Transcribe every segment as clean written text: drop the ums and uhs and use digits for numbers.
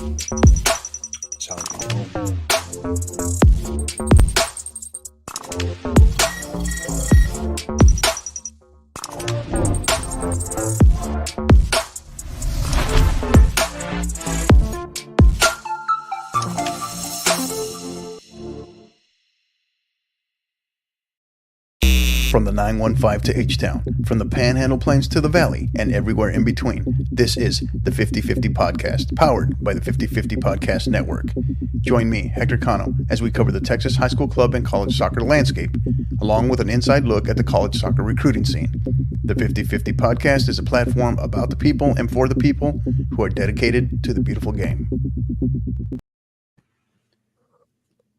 Challenging. From the 915 to H-Town, from the Panhandle Plains to the Valley, and everywhere in between, this is the 50/50 Podcast, powered by the 50/50 Podcast Network. Join me, Hector Cano, as we cover the Texas high school club and college soccer landscape, along with an inside look at the college soccer recruiting scene. The 50/50 Podcast is a platform about the people and for the people who are dedicated to the beautiful game.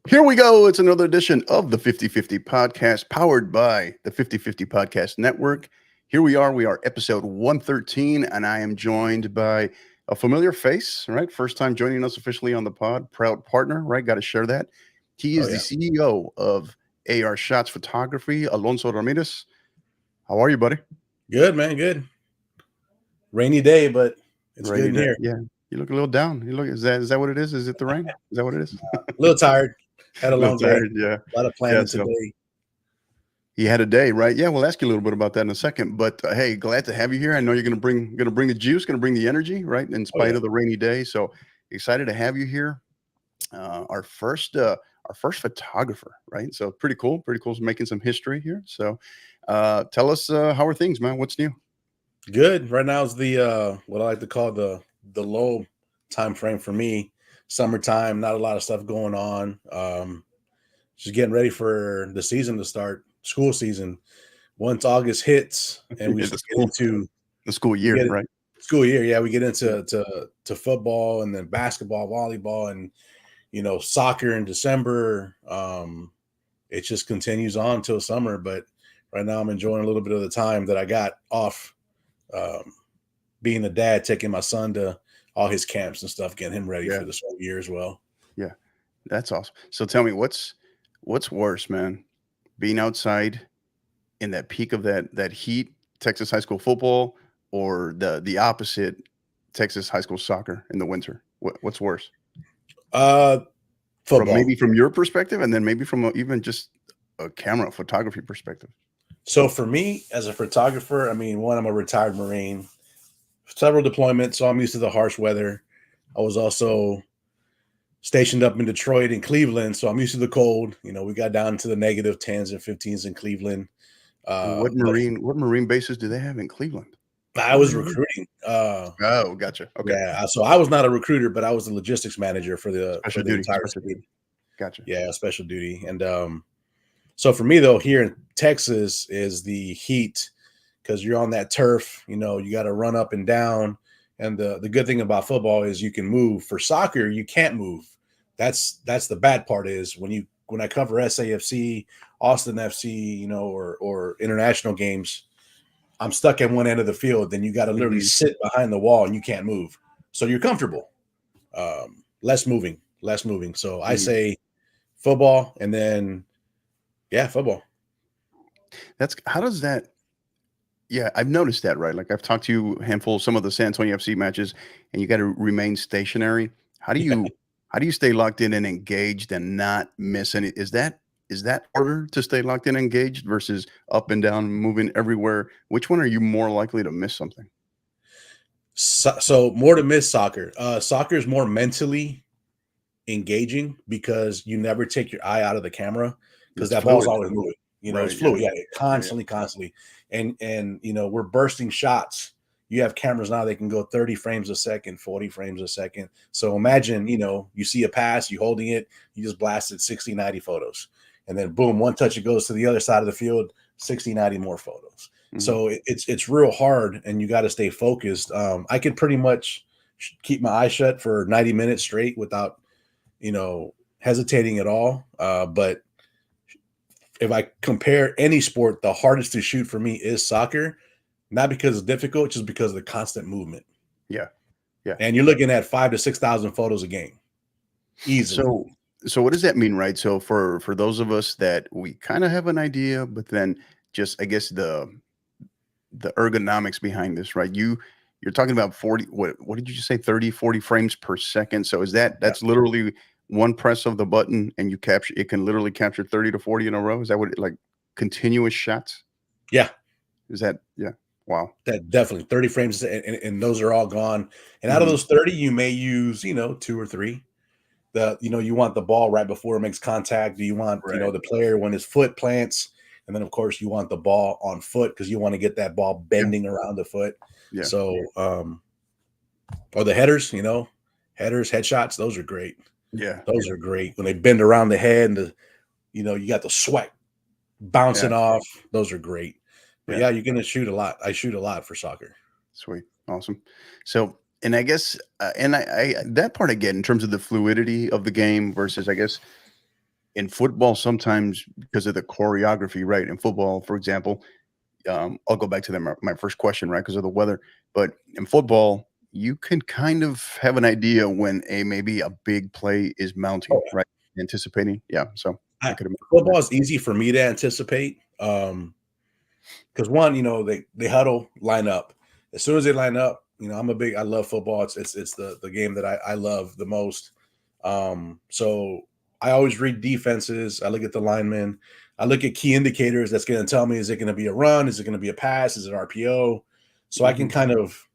Here we go. It's another edition of the 50/50 Podcast, powered by the 50/50 Podcast Network. Here we are. We are episode 113, and I am joined by a familiar face, right? First time joining us officially on the pod. Proud partner, right? Got to share that. He is the CEO of AR Shots Photography, Alonso Ramirez. How are you, buddy? Good, man. Good. Rainy day, but it's Rainy good in day. here. Yeah. You look a little down. You look. Is that what it is? Is it the rain? Is that what it is? A little tired. Had a long day. Tired, yeah. A lot of planning today. He had a day, right? Yeah, we'll ask you a little bit about that in a second. But hey, glad to have you here. I know you're gonna bring the juice, gonna bring the energy, right? In spite of the rainy day. So excited to have you here. Our first photographer, right? So pretty cool. Making some history here. So tell us how are things, man? What's new? Good. Right now is the what I like to call the low time frame for me. Summertime, not a lot of stuff going on. Just getting ready for the season to start, school season. Once August hits and we get into the school year, right? School year, yeah, we get into to football and then basketball, volleyball, and soccer in December. It just continues on till summer. But right now, I'm enjoying a little bit of the time that I got off. Being a dad, taking my son to all his camps and stuff, getting him ready for the school year as well. Yeah, that's awesome. So tell me, what's worse, man? Being outside in that peak of that heat, Texas high school football, or the opposite, Texas high school soccer in the winter? What's worse? Football. From your perspective, and then maybe from even just a camera photography perspective. So for me, as a photographer, I mean, I'm a retired Marine. Several deployments, so I'm used to the harsh weather. I was also stationed up in Detroit and Cleveland, so I'm used to the cold. We got down to the negative 10s and 15s in Cleveland. What Marine bases do they have in Cleveland? I was recruiting. Oh, gotcha. Okay. Yeah, so I was not a recruiter, but I was the logistics manager for the entire special. Gotcha. Yeah, special duty. And so for me though, here in Texas is the heat. Because you're on that turf, you got to run up and down. And the good thing about football is you can move. For soccer, you can't move. That's the bad part is when I cover SAFC, Austin FC, or international games, I'm stuck at one end of the field. Then you got to literally sit behind the wall and you can't move. So you're comfortable. Less moving. So I say football, and then football. How does that? Yeah, I've noticed that, right? Like I've talked to you a handful of some of the San Antonio FC matches, and you got to remain stationary. How do you stay locked in and engaged and not miss any? Is that harder to stay locked in and engaged versus up and down, moving everywhere? Which one are you more likely to miss something? So more to miss soccer. Soccer is more mentally engaging because you never take your eye out of the camera because that ball's always moving. Right, it's fluid. Yeah, constantly. And we're bursting shots. You have cameras now, they can go 30 frames a second, 40 frames a second. So imagine, you see a pass, you holding it, you just blasted 60, 90 photos. And then boom, one touch, it goes to the other side of the field, 60, 90 more photos. Mm-hmm. So it's real hard, and you got to stay focused. I can pretty much keep my eyes shut for 90 minutes straight without, hesitating at all. But if I compare any sport, the hardest to shoot for me is soccer, not because it's difficult, just because of the constant movement. Yeah. And you're looking at 5,000 to 6,000 photos a game, easily. So what does that mean, right? So for those of us that we kind of have an idea, but then just I guess the ergonomics behind this, right? you're talking about 40, what did you just say, 30, 40 frames per second? So that's literally one press of the button and it can literally capture 30 to 40 in a row? Is that like continuous shots? Yeah. Is that, yeah. Wow. That definitely 30 frames, and those are all gone. And out of those 30, you may use, 2 or 3. You want the ball right before it makes contact. Do you want, the player when his foot plants? And then, of course, you want the ball on foot because you want to get that ball bending around the foot. Yeah. So, or the headers, headshots, those are great. Yeah. Those are great. When they bend around the head and you got the sweat bouncing off. Those are great. But you're going to shoot a lot. I shoot a lot for soccer. Sweet. Awesome. So, and I guess, and I that part again, in terms of the fluidity of the game versus, I guess, in football, sometimes because of the choreography, right? In football, for example, I'll go back to my first question, right? Because of the weather. But in football, you can kind of have an idea when maybe a big play is mounting, right? Anticipating. Yeah. So football is easy for me to anticipate. Because one, they huddle, line up. As soon as they line up, I love football. It's the game that I love the most. So I always read defenses. I look at the linemen. I look at key indicators that's going to tell me, is it going to be a run? Is it going to be a pass? Is it RPO? So I can kind of,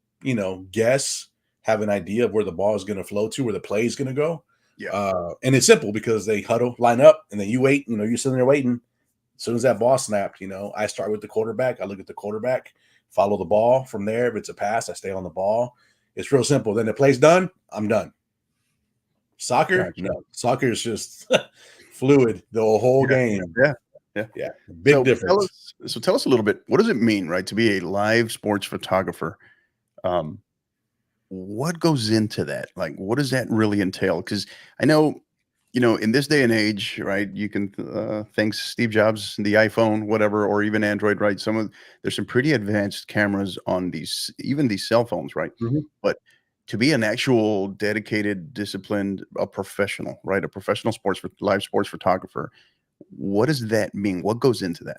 guess, have an idea of where the ball is going to flow to, where the play is going to go. Yeah. And it's simple because they huddle, line up, and then you wait, you're sitting there waiting. As soon as that ball snapped, I start with the quarterback. I look at the quarterback, follow the ball from there. If it's a pass, I stay on the ball. It's real simple. Then the play's done, I'm done. Soccer? Gotcha. No. Soccer is just fluid the whole game. Yeah. Big difference. Tell us a little bit, what does it mean, right, to be a live sports photographer? What goes into that? Like, what does that really entail? Because I know, in this day and age, right, you can, thanks Steve Jobs, the iPhone, whatever, or even Android, right? There's some pretty advanced cameras on even these cell phones, right? But to be an actual dedicated, disciplined, a professional, right? A professional live sports photographer, what does that mean? What goes into that?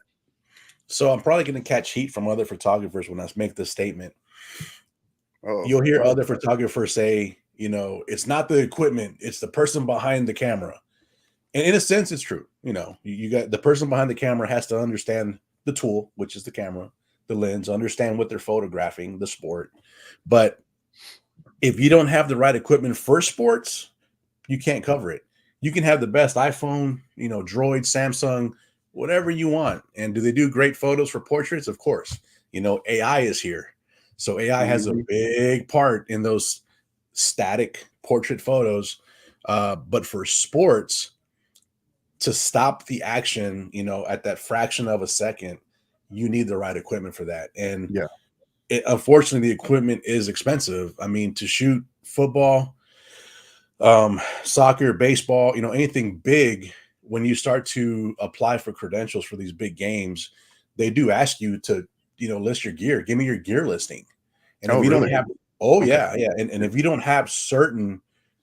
So I'm probably going to catch heat from other photographers when I make this statement. You'll hear other photographers say, it's not the equipment, it's the person behind the camera. And in a sense, it's true. You got the person behind the camera has to understand the tool, which is the camera, the lens, understand what they're photographing, the sport. But if you don't have the right equipment for sports, you can't cover it. You can have the best iPhone, Droid, Samsung, whatever you want. And do they do great photos for portraits? Of course. AI is here. So AI has a big part in those static portrait photos. But for sports, to stop the action, at that fraction of a second, you need the right equipment for that. And unfortunately, the equipment is expensive. I mean, to shoot football, soccer, baseball, anything big, when you start to apply for credentials for these big games, they do ask you to, list your gear. Give me your gear listing. And if you don't have, yeah. And if you don't have certain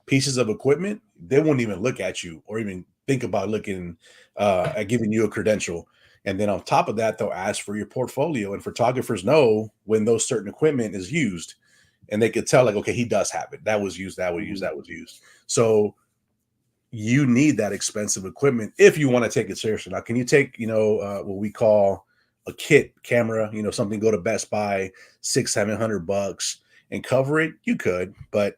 pieces of equipment, they won't even look at you or even think about looking at giving you a credential. And then on top of that, they'll ask for your portfolio. And photographers know when those certain equipment is used, and they could tell, like, okay, he does have it. That was used. That was used. That was used. So you need that expensive equipment if you want to take it seriously. Now, can you take, what we call a kit camera, something, go to Best Buy, $600-700 and cover it? You could, but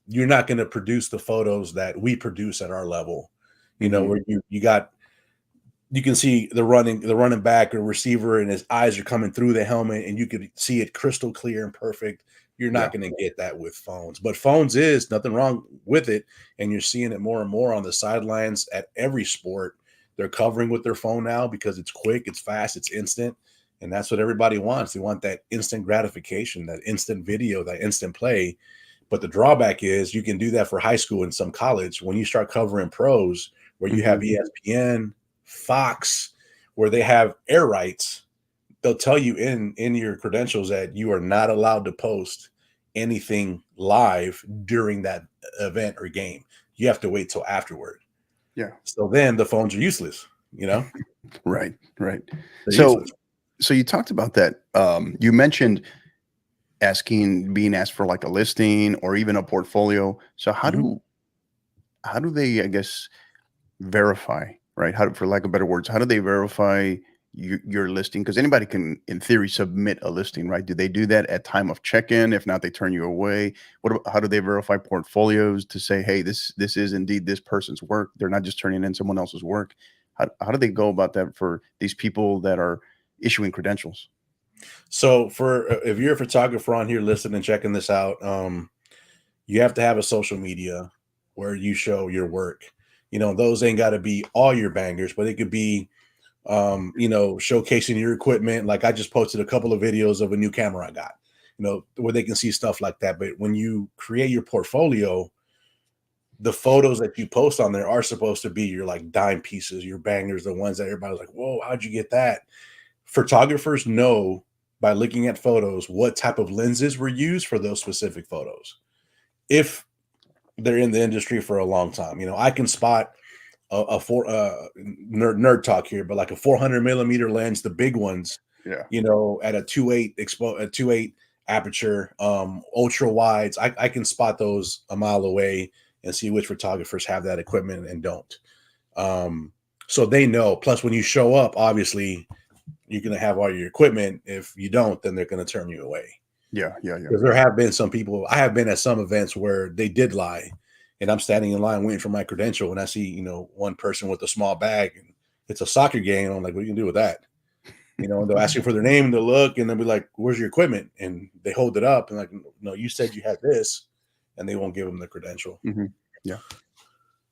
you're not going to produce the photos that we produce at our level, where you can see the running back or receiver and his eyes are coming through the helmet and you could see it crystal clear and perfect. You're not going to get that with phones, but phones is nothing wrong with it. And you're seeing it more and more on the sidelines at every sport. They're covering with their phone now because it's quick, it's fast, it's instant. And that's what everybody wants. They want that instant gratification, that instant video, that instant play. But the drawback is you can do that for high school and some college. When you start covering pros, where you have ESPN, Fox, where they have air rights, they'll tell you in your credentials that you are not allowed to post anything live during that event or game. You have to wait till afterward. Yeah. So then the phones are useless, Right. They're So useless. So you talked about that. You mentioned being asked for like a listing or even a portfolio. So Mhm. how do they, I guess, verify, right? How, for lack of better words, how do they verify your listing? Because anybody can, in theory, submit a listing, right? Do they do that at time of check-in? If not, they turn you away. How do they verify portfolios to say, hey, this is indeed this person's work? They're not just turning in someone else's work. How do they go about that for these people that are issuing credentials? So for if you're a photographer on here listening and checking this out, you have to have a social media where you show your work. Those ain't got to be all your bangers, but it could be showcasing your equipment. Like I just posted a couple of videos of a new camera I got, where they can see stuff like that. But when you create your portfolio, the photos that you post on there are supposed to be your like dime pieces, your bangers, the ones that everybody's like, whoa, how'd you get that? Photographers know by looking at photos what type of lenses were used for those specific photos. If they're in the industry for a long time, I can spot a four nerd talk here, but like a 400 millimeter lens, the big ones, Yeah. at a 2.8 aperture, ultra wides. I can spot those a mile away and see which photographers have that equipment and don't. Um, so they know. Plus, when you show up, obviously you're going to have all your equipment. If you don't, then they're going to turn you away. Yeah. Yeah. Yeah. Because there have been some people, I have been at some events where they did lie, and I'm standing in line waiting for my credential, and I see, one person with a small bag, and it's a soccer game. I'm like, what are you gonna do with that? And they'll ask you for their name, and they'll look, and they'll be like, where's your equipment? And they hold it up, and like, no, you said you had this, and they won't give them the credential. Hmm. Yeah.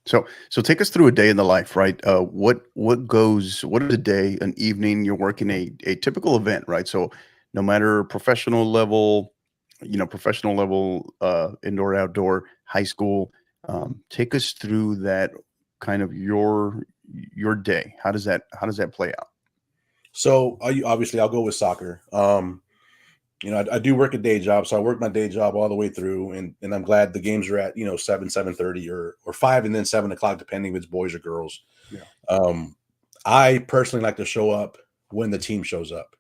So take us through a day in the life, right? What is a day, an evening? You're working a typical event, right? So no matter professional level, indoor, outdoor, high school, take us through that kind of your day. How does that play out? So obviously, I'll go with soccer. I do work a day job, so I work my day job all the way through, and I'm glad the games are at 7:30 or 5, and then 7 o'clock, depending if it's boys or girls. Yeah. Um, I personally like to show up when the team shows up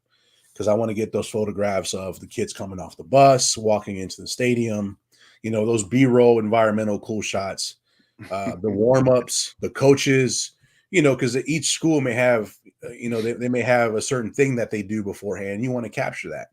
because I want to get those photographs of the kids coming off the bus, walking into the stadium, those B-roll environmental cool shots, the warm-ups, the coaches, because each school may have, they may have a certain thing that they do beforehand. You want to capture that.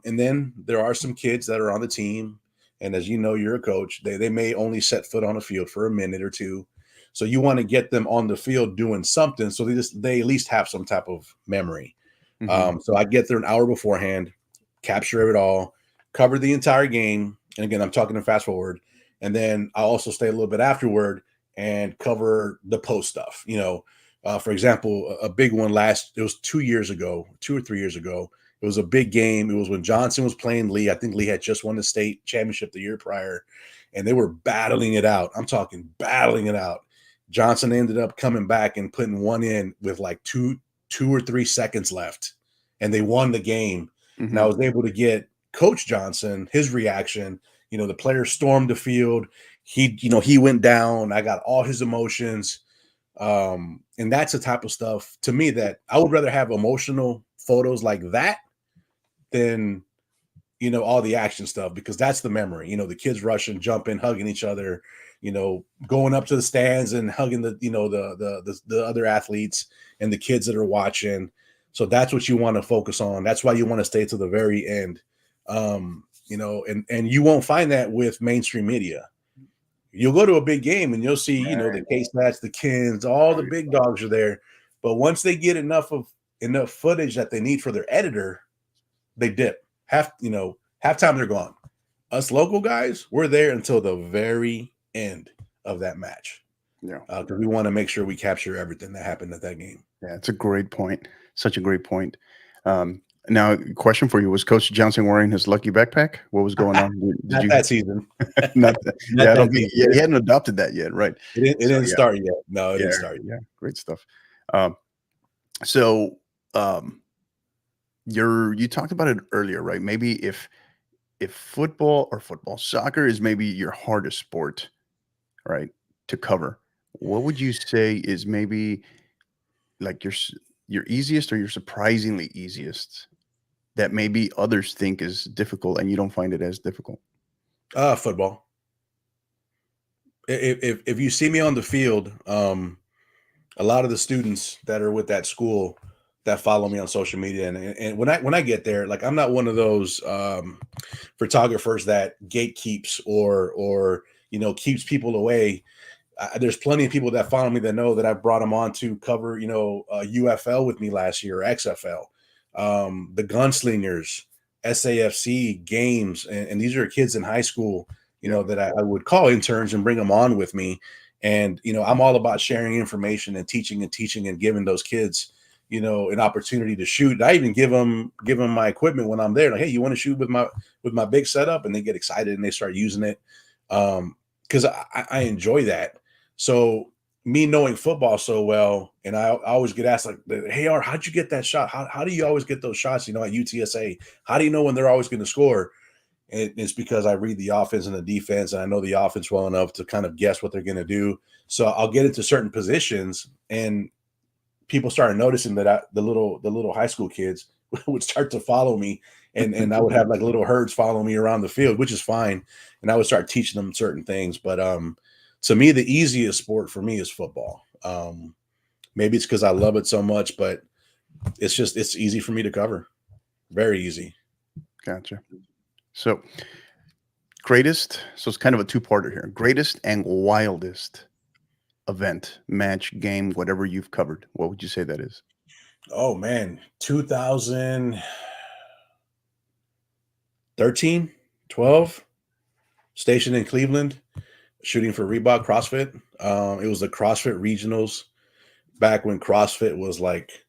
And then there are some kids that are on the team. And as you know, you're a coach, they may only set foot on a field for a minute or two. So you want to get them on the field doing something so they at least have some type of memory. Hmm. So I get there an hour beforehand, capture it all, cover the entire game. And again, I'm talking to fast forward. And then I also stay a little bit afterward and cover the post stuff. For example, a big one it was 2 years ago, 2 or 3 years ago. It was a big game. It was when Johnson was playing Lee. I think Lee had just won the state championship the year prior, and they were battling it out. I'm talking battling it out. Johnson ended up coming back and putting one in with like 2 or 3 seconds left, and they won the game. And I Hmm. was able to get Coach Johnson his reaction. The players stormed the field. He went down. I got all his emotions. And that's the type of stuff to me that I would rather have emotional photos like that than all the action stuff, because that's the memory. The kids rushing, jumping, hugging each other, going up to the stands and hugging the other athletes and the kids that are watching. So that's what you want to focus on. That's why you want to stay to the very end. And you won't find that with mainstream media. You'll go to a big game and you'll see, Right. the K-Stats, the Kins, all the big dogs are there. But once they get enough footage that they need for their editor, they dip. Halftime they're gone. Us local guys, we're there until the very end of that match Yeah. because we want to make sure we capture everything that happened at that game. Yeah, it's a great point. Such a great point. Now, question for you: was Coach Johnson wearing his lucky backpack? What was going on? Did Not you that season. not? That, Not yeah, I don't that think. season. Yeah, he hadn't adopted that yet, right? It So didn't yeah, start yet. No, it yeah, didn't start yet. yeah. Great stuff. Um, so um, you talked about it earlier, right? Maybe if soccer is maybe your hardest sport, right, to cover, what would you say is maybe like your easiest or your surprisingly easiest? that maybe others think is difficult and you don't find it as difficult? Football. If you see me on the field, a lot of the students that are with that school that follow me on social media, and when I get there, like I'm not one of those photographers that gatekeeps or keeps people away. There's plenty of people that follow me that know that I brought them on to cover UFL with me last year, or XFL, the Gunslingers, SAFC games, and these are kids in high school, that I would call interns and bring them on with me. And I'm all about sharing information and teaching and giving those kids an opportunity to shoot. I even give them my equipment when I'm there, like, hey, you want to shoot with my big setup? And they get excited and they start using it, because I enjoy that. So me knowing football so well, and I always get asked, like, hey, how'd you get that shot? How do you always get those shots, at UTSA? How do you know when they're always going to score? And it's because I read the offense and the defense, and I know the offense well enough to kind of guess what they're going to do. So I'll get into certain positions, and people started noticing that the little high school kids would start to follow me, and I would have like little herds follow me around the field, which is fine. And I would start teaching them certain things. But to me, the easiest sport for me is football. Maybe it's because I love it so much, but it's easy for me to cover. Very easy. Gotcha. So greatest, so it's kind of a two-parter here. Greatest and wildest event, match, game, whatever you've covered. What would you say that is? Oh man, 2013, 12, stationed in Cleveland, shooting for Reebok CrossFit. It was the CrossFit regionals back when CrossFit was like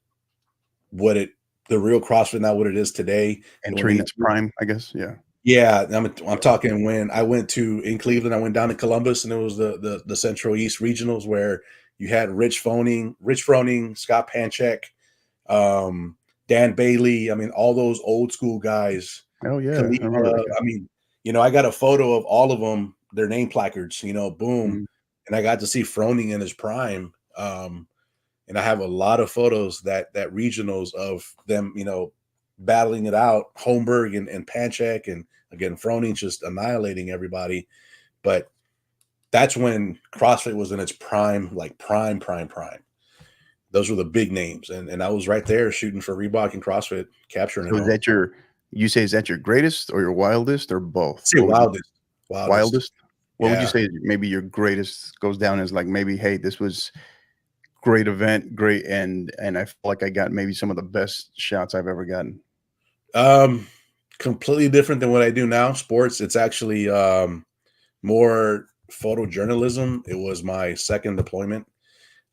the real CrossFit, not what it is today. Entering its prime, I guess. Yeah. Yeah, I'm talking when I went in Cleveland, I went down to Columbus, and it was the Central East regionals where you had Rich Froning, Scott Panchek, Dan Bailey. I mean, all those old school guys. Oh yeah, I got a photo of all of them, their name placards. Boom, and I got to see Froning in his prime. And I have a lot of photos that regionals of them, battling it out, Holmberg and Panchek, and again Froning just annihilating everybody. But that's when CrossFit was in its prime, like prime. Those were the big names, and I was right there shooting for Reebok and CrossFit, capturing it. So is that your greatest or your wildest or both? Say wildest. What would you say maybe your greatest goes down as, like, maybe, hey, this was great event, great, and I feel like I got maybe some of the best shots I've ever gotten? Completely different than what I do now. Sports, it's actually more photojournalism. It was my second deployment.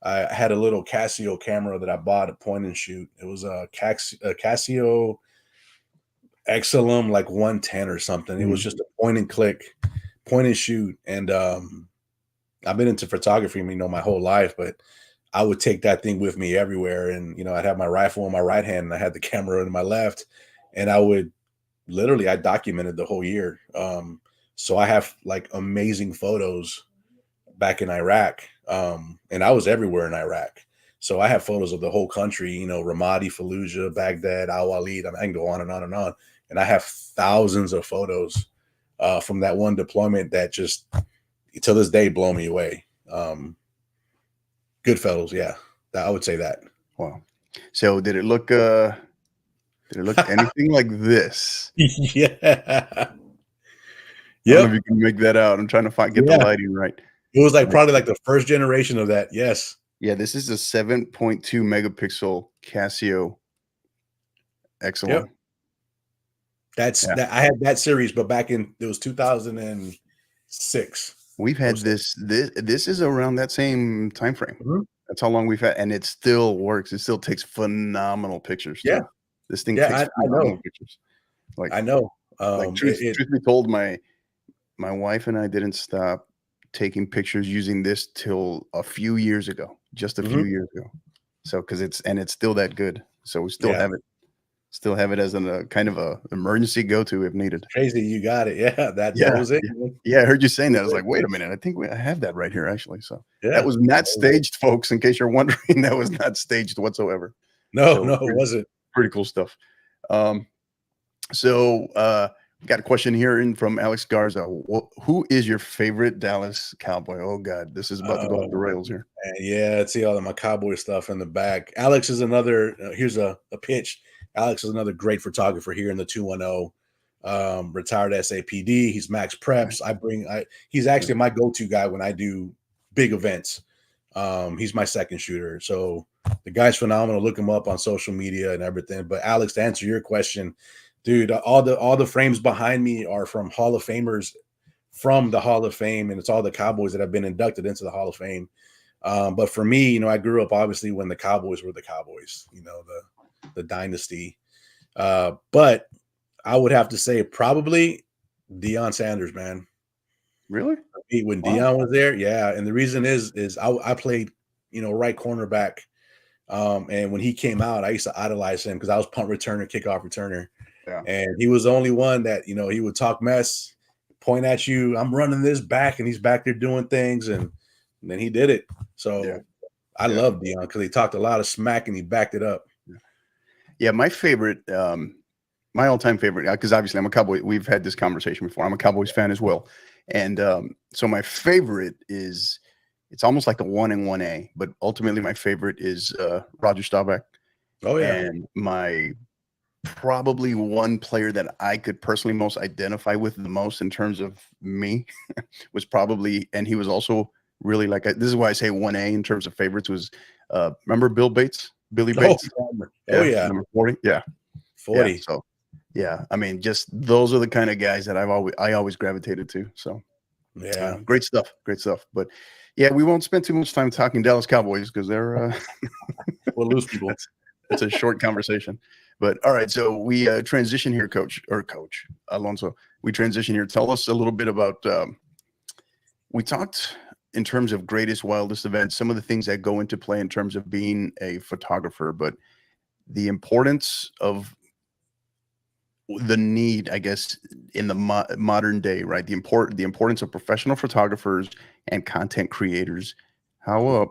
I had a little Casio camera that I bought at point and shoot. It was a Casio XLM, like 110 or something. It was just a point and shoot. And I've been into photography, my whole life, but I would take that thing with me everywhere. And, I'd have my rifle in my right hand and I had the camera in my left, and I documented the whole year. So I have like amazing photos back in Iraq. And I was everywhere in Iraq. So I have photos of the whole country, Ramadi, Fallujah, Baghdad, Al-Walid. I can go on and on and on. And I have thousands of photos from that one deployment that just, to this day, blow me away. Good photos, yeah. I would say that. Wow. So did it look anything like this? Yeah. I don't know if you can make that out. I'm trying to get the lighting right. It was probably like the first generation of that. Yes. Yeah, this is a 7.2 megapixel Casio XLR. Yep. I had that series, but it was 2006. We've had this is around that same time frame. Mm-hmm. That's how long we've had, and it still works. It still takes phenomenal pictures. Yeah. Too. This thing takes phenomenal pictures. I know. Truth be told, my wife and I didn't stop taking pictures using this till a few years ago, just a few years ago. So, because it's still that good. So we still have it as a kind of a emergency go-to if needed. Crazy, you got it. Yeah, that was it. Yeah, I heard you saying that. I was like, wait a minute, I think I have that right here actually. So that was not staged, folks. In case you're wondering, that was not staged whatsoever. No, it wasn't. Pretty cool stuff. So, got a question here from Alex Garza. Who is your favorite Dallas Cowboy? Oh God, this is about to go off the rails here. Yeah, see all of my Cowboy stuff in the back. Alex is another. Here's a pitch. Alex is another great photographer here in the 210. Retired SAPD. He's Max Preps. He's actually my go-to guy when I do big events. He's my second shooter. So the guy's phenomenal. Look him up on social media and everything. But Alex, to answer your question, dude, all the frames behind me are from Hall of Famers from the Hall of Fame, and it's all the Cowboys that have been inducted into the Hall of Fame. But for me, I grew up obviously when the Cowboys were the Cowboys, the dynasty. But I would have to say probably Deion Sanders, man. Really? When Deion was there, yeah. And the reason is I played, right cornerback. And when he came out, I used to idolize him because I was punt returner, kickoff returner. Yeah. And he was the only one that, he would talk mess, point at you. I'm running this back, and he's back there doing things. And then he did it. So I love Deion because he talked a lot of smack and he backed it up. Yeah, my favorite, my all-time favorite, because obviously I'm a Cowboy. We've had this conversation before. I'm a Cowboys fan as well. And so my favorite is, it's almost like a 1 and 1A, but ultimately my favorite is Roger Staubach. Oh, yeah. And my probably one player that I could personally most identify with the most in terms of me was probably, and he was also really like, this is why I say 1A in terms of favorites, was remember Billy Bates? Yeah. Number 40. Yeah. 40. Yeah, so yeah, I mean, just those are the kind of guys that I always gravitated to. So yeah, great stuff. But yeah, we won't spend too much time talking Dallas Cowboys because they're we'll lose people. It's a short conversation. But all right, so we transition here, Coach Alonso. We transition here. Tell us a little bit about. We talked in terms of greatest, wildest events, some of the things that go into play in terms of being a photographer, but the importance of the need, I guess, in the modern day, right? The importance of professional photographers and content creators. How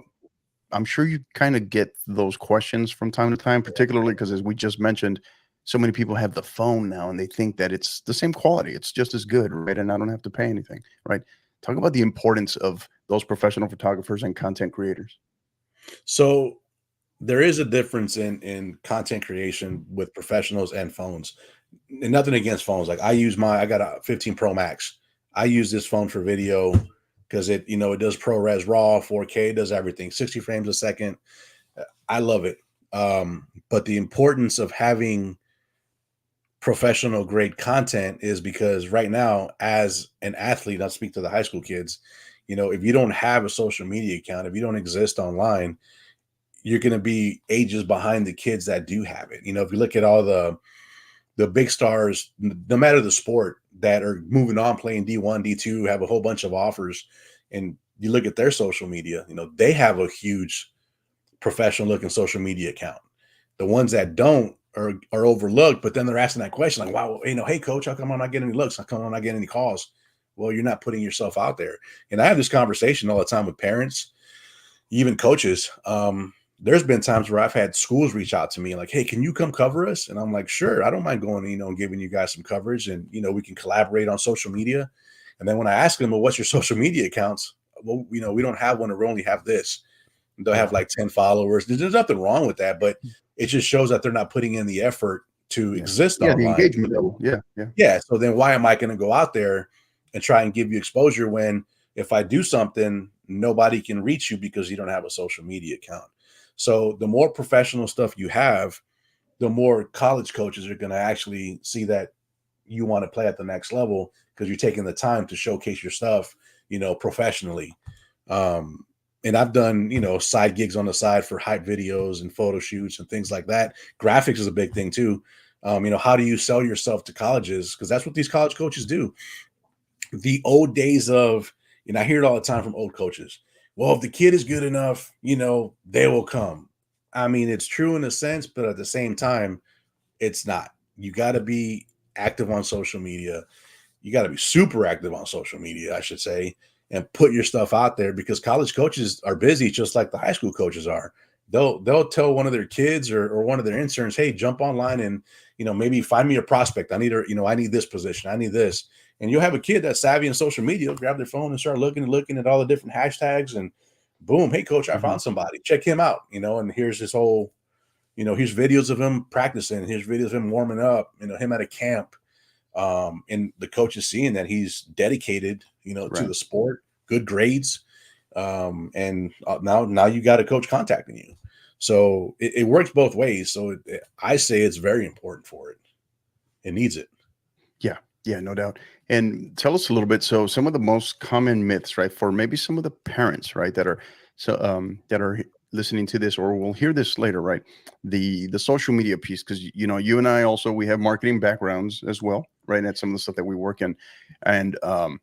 I'm sure you kind of get those questions from time to time, particularly because, as we just mentioned, so many people have the phone now and they think that it's the same quality. It's just as good, right? And I don't have to pay anything, right? Talk about the importance of those professional photographers and content creators. So there is a difference in content creation with professionals and phones. And nothing against phones. Like I got a 15 Pro Max. I use this phone for video because it does ProRes RAW, 4K, does everything, 60 frames a second. I love it. But the importance of having professional grade content is because right now, as an athlete, I'll speak to the high school kids, if you don't have a social media account, if you don't exist online, you're going to be ages behind the kids that do have it. If you look at all the big stars, no matter the sport, that are moving on, playing D1, D2, have a whole bunch of offers, and you look at their social media, they have a huge professional looking social media account. The ones that don't are overlooked, but then they're asking that question like, wow, hey coach, how come I'm not getting any looks? How come I'm not getting any calls? Well, you're not putting yourself out there. And I have this conversation all the time with parents, even coaches. There's been times where I've had schools reach out to me like, hey, can you come cover us? And I'm like, sure, I don't mind going, and giving you guys some coverage, and, we can collaborate on social media. And then when I ask them, well, what's your social media accounts? Well, we don't have one, or we only have this. And they'll have like 10 followers. There's nothing wrong with that, but it just shows that they're not putting in the effort to exist online. The engagement level. Yeah. So then why am I going to go out there and try and give you exposure when if I do something, nobody can reach you because you don't have a social media account? So the more professional stuff you have, the more college coaches are going to actually see that you want to play at the next level because you're taking the time to showcase your stuff, professionally. And I've done, side gigs on the side for hype videos and photo shoots and things like that. Graphics is a big thing too. How do you sell yourself to colleges? Because that's what these college coaches do. The old days of, I hear it all the time from old coaches. Well, if the kid is good enough, they will come. I mean, it's true in a sense, but at the same time, it's not. You got to be active on social media. You got to be super active on social media, I should say, and put your stuff out there because college coaches are busy just like the high school coaches are. They'll tell one of their kids or one of their interns, hey, jump online and, maybe find me a prospect. I need I need this position. I need this. And you'll have a kid that's savvy in social media, grab their phone and start looking at all the different hashtags, and boom, hey coach, I found somebody. Check him out, and here's this whole, here's videos of him practicing, here's videos of him warming up, him at a camp. And the coach is seeing that he's dedicated, to the sport, good grades. And now you got a coach contacting you. So it works both ways. So I say it's very important for it. It needs it. Yeah, no doubt. And tell us a little bit. So some of the most common myths, right, for maybe some of the parents, right, that are listening to this or will hear this later, right? The social media piece, because you and I also, we have marketing backgrounds as well, right? And that's some of the stuff that we work in. And I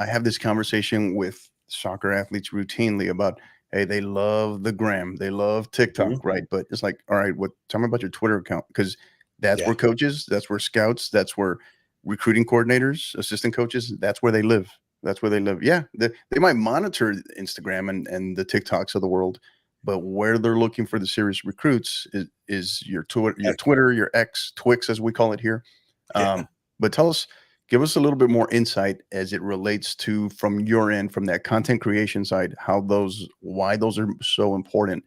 have this conversation with soccer athletes routinely about, hey, they love the gram, they love TikTok, right? But it's like, all right, tell me about your Twitter account, because that's where coaches, that's where scouts, that's where recruiting coordinators, assistant coaches, that's where they live. That's where they live. Yeah, they might monitor Instagram and the TikToks of the world, but where they're looking for the serious recruits is your Twitter, your X, Twix, as we call it here. But give us a little bit more insight as it relates to, from your end, from that content creation side, why those are so important,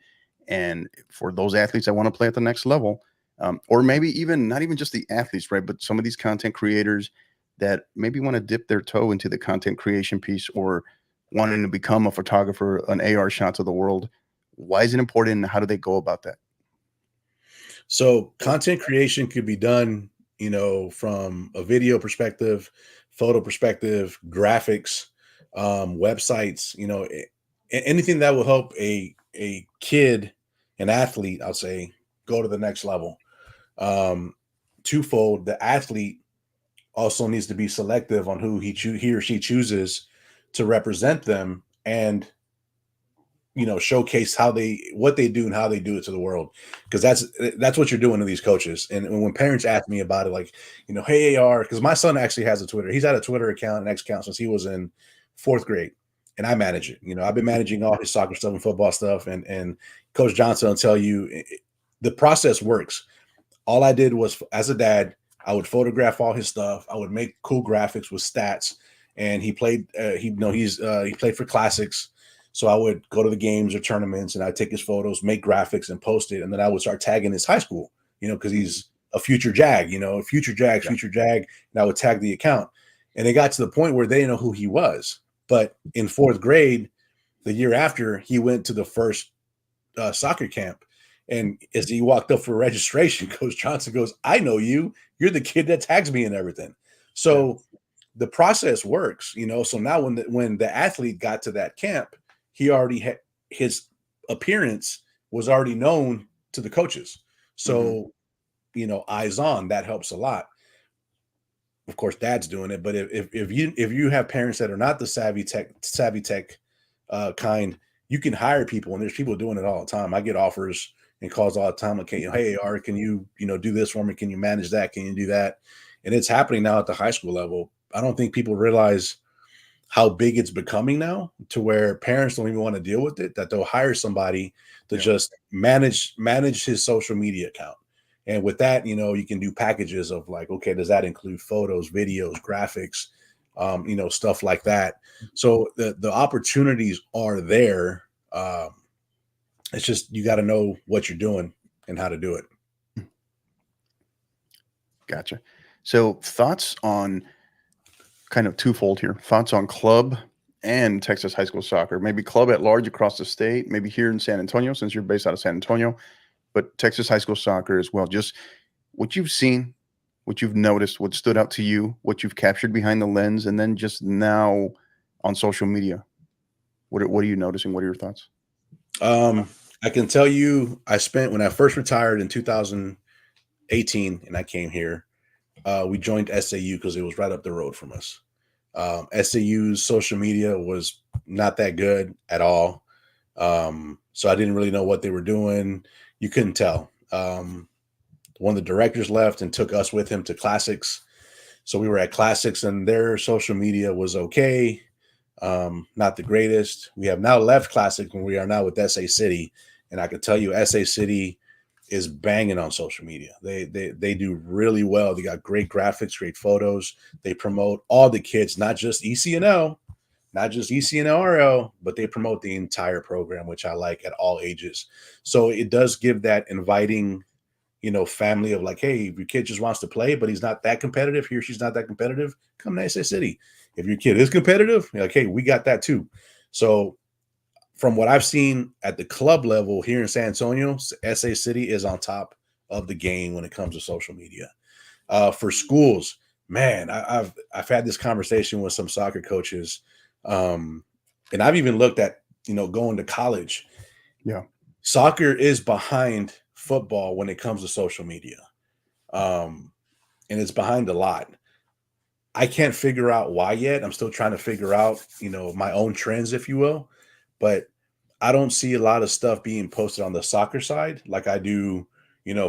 and for those athletes that want to play at the next level. Or maybe even not even just the athletes, right? But some of these content creators that maybe want to dip their toe into the content creation piece, or wanting to become a photographer, an AR shots of the world. Why is it important, and how do they go about that? So content creation could be done, from a video perspective, photo perspective, graphics, websites, anything that will help a kid, an athlete, I'll say, go to the next level. Twofold, the athlete also needs to be selective on who he or she chooses to represent them, and showcase what they do and how they do it to the world, because that's what you're doing to these coaches. And when parents ask me about it, like, hey AR, because my son actually has a Twitter. He's had a Twitter account and X account since he was in 4th grade, and I manage it. I've been managing all his soccer stuff and football stuff, and Coach Johnson will tell you the process works. All I did was, as a dad, I would photograph all his stuff. I would make cool graphics with stats. And he played. He played for classics. So I would go to the games or tournaments, and I'd take his photos, make graphics, and post it. And then I would start tagging his high school, because he's a future Jag, future Jag. And I would tag the account. And it got to the point where they didn't know who he was. But in 4th grade, the year after, he went to the first soccer camp. And as he walked up for registration, Coach Johnson goes, I know you. You're the kid that tags me and everything. So the process works, So now when the athlete got to that camp, he already had, his appearance was already known to the coaches. So, eyes on, that helps a lot. Of course, dad's doing it. But if you have parents that are not the savvy tech kind, you can hire people, and there's people doing it all the time. I get offers and calls all the time. Okay, hey, Art, can you do this for me? Can you manage that? Can you do that? And it's happening now at the high school level. I don't think people realize how big it's becoming now, to where parents don't even want to deal with it, that they'll hire somebody to just manage his social media account. And with that, you can do packages of like, okay, does that include photos, videos, graphics, stuff like that. So the opportunities are there. It's just, you got to know what you're doing and how to do it. Gotcha. So thoughts on, kind of twofold here, thoughts on club and Texas high school soccer, maybe club at large across the state, maybe here in San Antonio, since you're based out of San Antonio, but Texas high school soccer as well. Just what you've seen, what you've noticed, what stood out to you, what you've captured behind the lens, and then just now on social media. What are you noticing? What are your thoughts? I can tell you, when I first retired in 2018 and I came here, we joined SAU because it was right up the road from us. SAU's social media was not that good at all. So I didn't really know what they were doing. You couldn't tell. One of the directors left and took us with him to Classics. So we were at Classics, and their social media was okay. Not the greatest. We have now left Classics, and we are now with SA City. And I can tell you, SA City is banging on social media. They do really well. They got great graphics, great photos. They promote all the kids, not just ECNL, not just ECNRL, but they promote the entire program, which I like at all ages. So it does give that inviting, family of like, hey, if your kid just wants to play, but he's not that competitive, he or she's not that competitive, come to SA City. If your kid is competitive, you're like, hey, we got that too. So from what I've seen at the club level here in San Antonio, SA City is on top of the game when it comes to social media. For schools, man, I've had this conversation with some soccer coaches, and I've even looked at going to college. Yeah, Soccer is behind football when it comes to social media, and it's behind a lot. I can't figure out why yet. I'm still trying to figure out, my own trends, if you will. But I don't see a lot of stuff being posted on the soccer side like I do,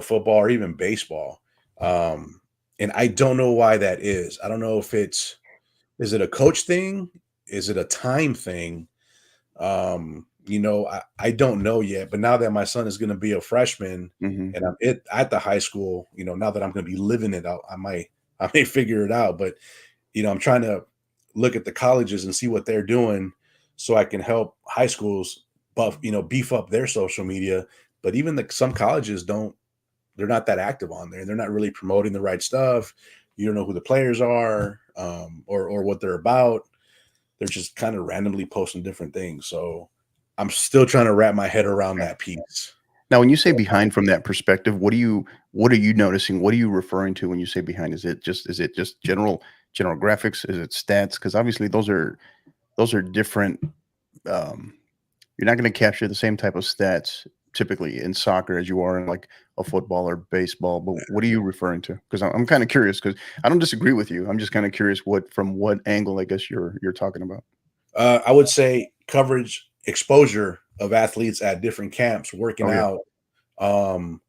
football or even baseball. And I don't know why that is. I don't know if is it a coach thing? Is it a time thing? I don't know yet. But now that my son is going to be a freshman hmm, and at the high school, now that I'm going to be living it out, I may figure it out. But I'm trying to look at the colleges and see what they're doing so I can help high schools beef up their social media. But even some colleges they're not that active on there. They're not really promoting the right stuff. You don't know who the players are, or what they're about. They're just kind of randomly posting different things. So I'm still trying to wrap my head around okay. that piece. Now, when you say behind from that perspective, what are you noticing? What are you referring to when you say behind? Is it just general graphics? Is it stats? Because obviously those are different. Um, you're not going to capture the same type of stats typically in soccer as you are in like a football or baseball. But what are you referring to? Because I'm kind of curious. Because I don't disagree with you. I'm just kind of curious from what angle I guess you're talking about. I would say coverage exposure of athletes at different camps working Oh yeah, out, um,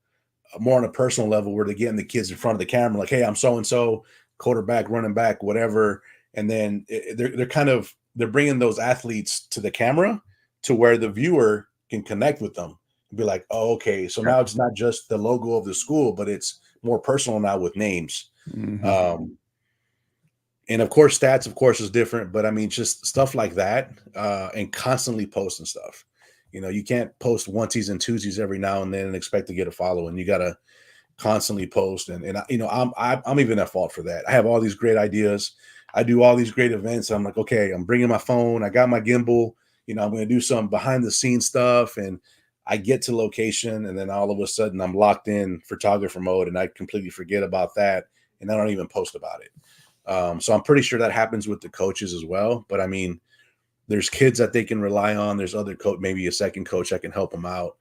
more on a personal level where they're getting the kids in front of the camera, like, hey, I'm so and so, quarterback, running back, whatever. And then they're bringing those athletes to the camera to where the viewer can connect with them and be like, oh, okay, so okay. now it's not just the logo of the school, but it's more personal now with names. Hmm. Um, and of course, stats, of course, is different, but I mean, just stuff like that, and constantly posting stuff. You can't post onesies and twosies every now and then and expect to get a following. You got to constantly post, and I'm even at fault for that. I have all these great ideas. I do all these great events. I'm like, okay, I'm bringing my phone. I got my gimbal. I'm going to do some behind the scenes stuff, and I get to location, and then all of a sudden, I'm locked in photographer mode, and I completely forget about that, and I don't even post about it. So I'm pretty sure that happens with the coaches as well. But I mean, there's kids that they can rely on. There's other coach, maybe a second coach that can help them out.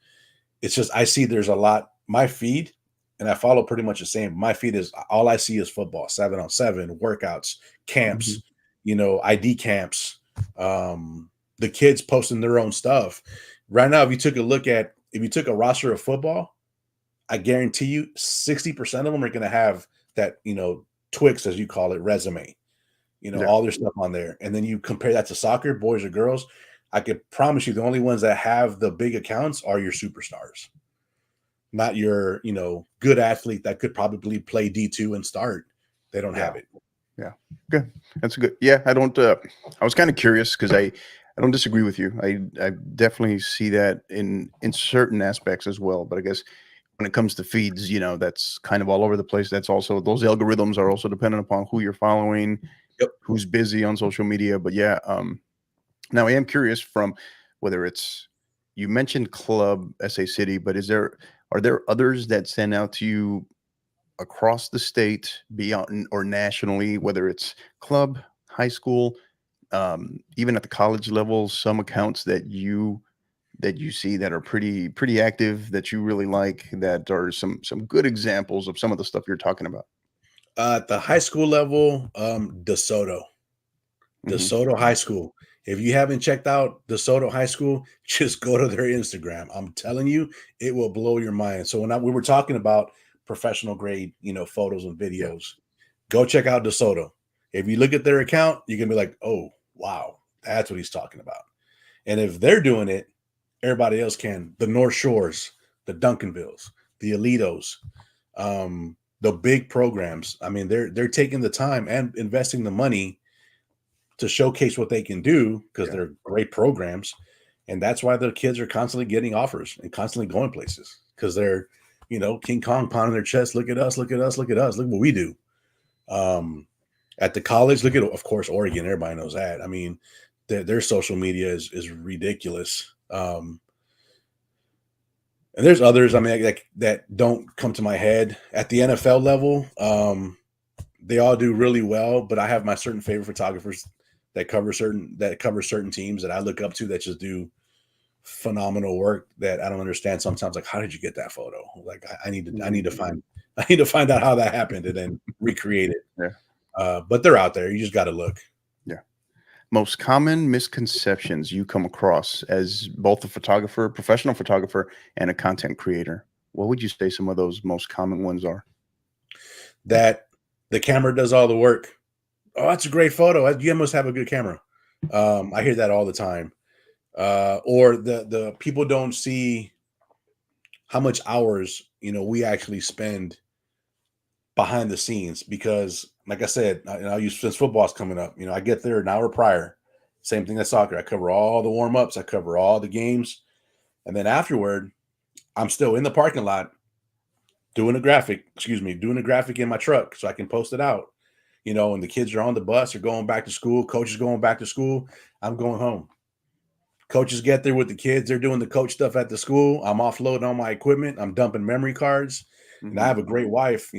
It's just I see there's a lot. My feed, and I follow pretty much the same. My feed is all I see is football, 7-on-7 workouts, Hmm. camps, ID camps, the kids posting their own stuff. Right now, if you took a roster of football, I guarantee you 60% of them are going to have that, Twix, as you call it, resume, Yeah. all their stuff on there. And then you compare that to soccer, boys or girls. I could promise you the only ones that have the big accounts are your superstars, not your, good athlete that could probably play D2 and start. They don't Yeah. have it. Yeah. Good. That's good. Yeah. I don't, I was kind of curious because I don't disagree with you. I definitely see that in certain aspects as well. But I guess when it comes to feeds, that's kind of all over the place. That's also, those algorithms are also dependent upon who you're following, Yep. who's busy on social media. But yeah, now I am curious from whether it's, you mentioned Club SA City, but are there others that stand out to you across the state, beyond or nationally, whether it's club, high school, even at the college level, some accounts that you see that are pretty active that you really like, that are some good examples of some of the stuff you're talking about. At the high school level, DeSoto. Hmm. DeSoto High School. If you haven't checked out DeSoto High School, just go to their Instagram. I'm telling you, it will blow your mind. So we were talking about professional grade, photos and Yeah. videos, go check out DeSoto. If you look at their account, you can be like, oh, wow, that's what he's talking about. And if they're doing it, everybody else can. The North Shores, the Duncanvilles, the Alitos, the big programs. I mean, they're taking the time and investing the money to showcase what they can do because they're great programs. And that's why the kids are constantly getting offers and constantly going places because they're, King Kong pounding their chest. Look at us, look at us, look at us. Look what we do. At the college, look at, of course, Oregon. Everybody knows that. I mean, their social media is ridiculous. And there's others, I mean, that don't come to my head. At the NFL level, they all do really well, but I have my certain favorite photographers that cover certain teams that I look up to that just do phenomenal work that I don't understand sometimes. Like, how did you get that photo? Like, I need to find out how that happened and then recreate it. Yeah. But they're out there. You just got to look. Yeah. Most common misconceptions you come across as both a photographer, professional photographer, and a content creator. What would you say some of those most common ones are? That the camera does all the work. Oh, that's a great photo. You must have a good camera. I hear that all the time. Or the people don't see how much hours, we actually spend behind the scenes because, like I said, I'll use since football's coming up, I get there an hour prior. Same thing as soccer. I cover all the warm-ups. I cover all the games. And then afterward, I'm still in the parking lot doing a graphic in my truck so I can post it out. And the kids are on the bus or going back to school. Coach is going back to school. I'm going home. Coaches get there with the kids. They're doing the coach stuff at the school. I'm offloading all my equipment. I'm dumping memory cards. Mm-hmm. And I have a great wife.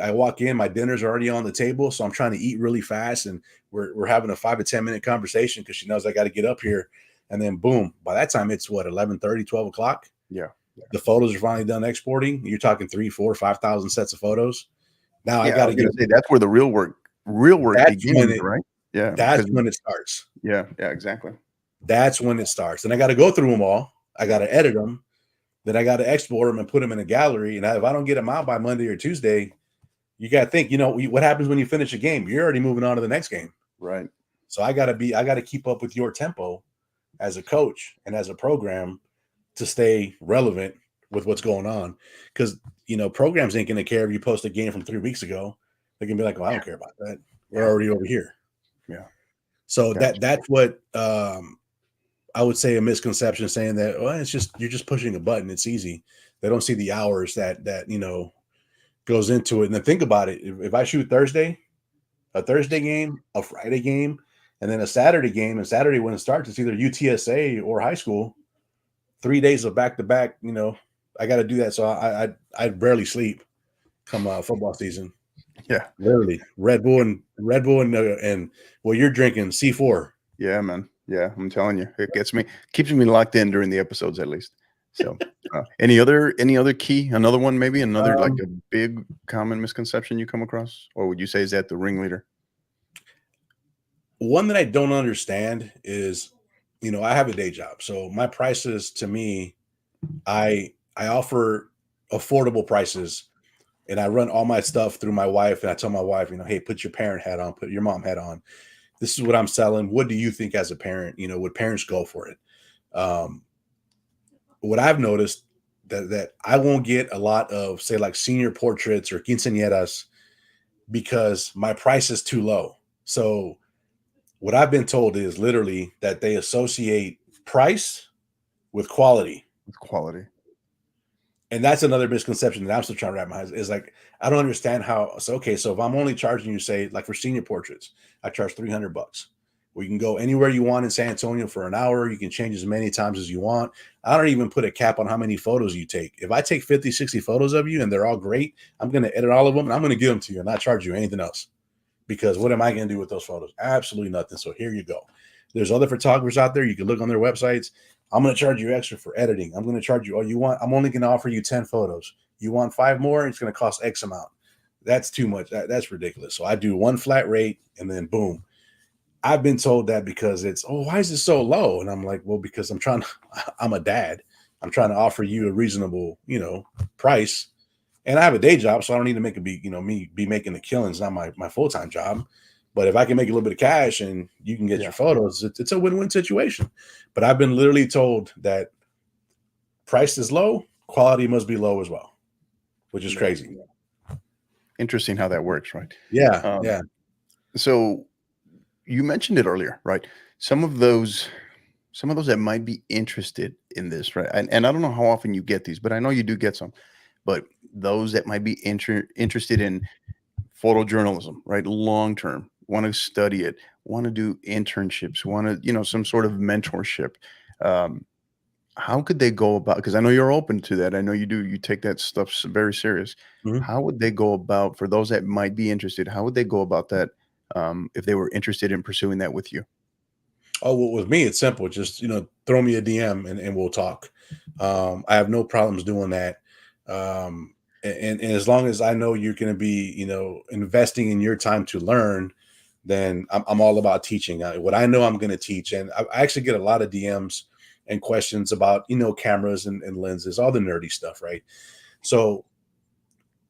I walk in, my dinner's already on the table. So I'm trying to eat really fast. And we're having a 5 to 10 minute conversation because she knows I got to get up here. And then boom, by that time, it's 11:30, 12 o'clock. Yeah. The photos are finally done exporting. You're talking 3, 4, 5,000 sets of photos. Now I got to say that's where the real work begins, right? Yeah. That's when it starts. Yeah, exactly. That's when it starts. And I got to go through them all. I got to edit them. Then I got to export them and put them in a gallery. And if I don't get them out by Monday or Tuesday, you got to think, what happens when you finish a game? You're already moving on to the next game. Right. So I got to keep up with your tempo as a coach and as a program to stay relevant with what's going on. Because, programs ain't going to care if you post a game from 3 weeks ago. They can be like, well, I don't care about that. We're already over here. Yeah. So that's what I would say a misconception saying that, well, you're just pushing a button. It's easy. They don't see the hours that goes into it. And then think about it. If I shoot a Thursday game, a Friday game, and then a Saturday game, and Saturday when it starts, it's either UTSA or high school, 3 days of back-to-back, I got to do that. So I barely sleep come football season. Yeah. Literally Red Bull and well, you're drinking C4. Yeah, man. Yeah. I'm telling you, it keeps me locked in during the episodes at least. So any other key, another one, maybe like a big common misconception you come across, or would you say is that the ringleader? One that I don't understand is, I have a day job. So my prices, to me, I offer affordable prices, and I run all my stuff through my wife. And I tell my wife, hey, put your parent hat on, put your mom hat on. This is what I'm selling. What do you think as a parent? Would parents go for it? What I've noticed that I won't get a lot of, say, like senior portraits or quinceañeras because my price is too low. So what I've been told is literally that they associate price with quality. And that's another misconception that I'm still trying to wrap my head is like, I don't understand how. So if I'm only charging you, say, like for senior portraits, I charge $300. We can go anywhere you want in San Antonio for an hour. You can change as many times as you want. I don't even put a cap on how many photos you take. If I take 50, 60 photos of you and they're all great, I'm going to edit all of them and I'm going to give them to you and not charge you anything else. Because what am I going to do with those photos? Absolutely nothing. So here you go. There's other photographers out there. You can look on their websites. I'm going to charge you extra for editing. I'm going to charge you, I'm only going to offer you 10 photos. You want 5 more? It's going to cost X amount. That's too much. That's ridiculous. So I do one flat rate and then boom. I've been told that because why is it so low? And I'm like, well, because I'm a dad. I'm trying to offer you a reasonable, price. And I have a day job, so I don't need to make me be making the killing. It's not my full-time job. But if I can make a little bit of cash and you can get your photos, it's a win-win situation. But I've been literally told that price is low, quality must be low as well. which is crazy. Interesting how that works, right? Yeah, yeah. So you mentioned it earlier, right? Some of those that might be interested in this, right? And I don't know how often you get these, but I know you do get some. But those that might be interested in photojournalism, right? Long term, want to study it, want to do internships, want to, some sort of mentorship. Um, how could they go about? Because I know you're open to that. I know you do. You take that stuff very serious. Mm-hmm. How would they go about, for those that might be interested? How would they go about that if they were interested in pursuing that with you? Oh, well, with me, it's simple. Just throw me a DM and we'll talk. I have no problems doing that. And as long as I know you're going to be, investing in your time to learn, then I'm all about teaching. What I know, I'm going to teach. And I actually get a lot of DMs and questions about, cameras and lenses, all the nerdy stuff, right? So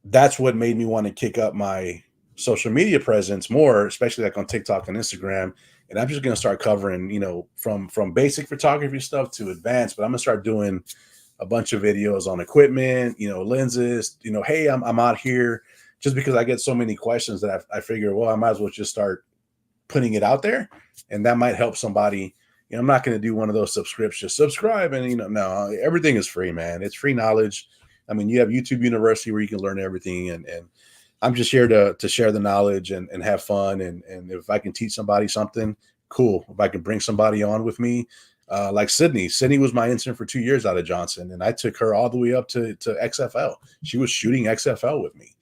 that's what made me want to kick up my social media presence more, especially like on TikTok and Instagram. And I'm just going to start covering, from basic photography stuff to advanced, but I'm going to start doing a bunch of videos on equipment, lenses, hey, I'm out here, just because I get so many questions that I figure, well, I might as well just start putting it out there, and that might help somebody. I'm not going to do one of those subscribe and no, everything is free, man. It's free knowledge. I mean, you have YouTube University where you can learn everything, and I'm just here to share the knowledge and have fun. And if I can teach somebody something, cool. If I can bring somebody on with me, like Sydney. Sydney was my intern for 2 years out of Johnson, and I took her all the way up to XFL. She was shooting XFL with me.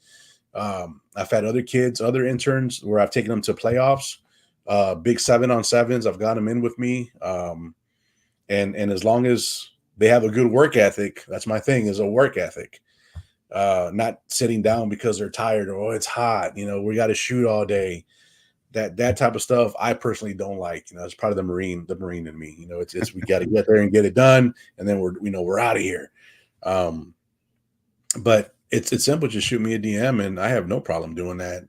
I've had other kids, other interns where I've taken them to playoffs, big 7-on-7s. I've got them in with me. And as long as they have a good work ethic, that's my thing, is a work ethic. Not sitting down because they're tired or, oh, it's hot, we got to shoot all day. That type of stuff I personally don't like. It's part of the Marine in me. It's we got to get there and get it done, and then we're out of here. But it's simple. Just shoot me a DM, and I have no problem doing that.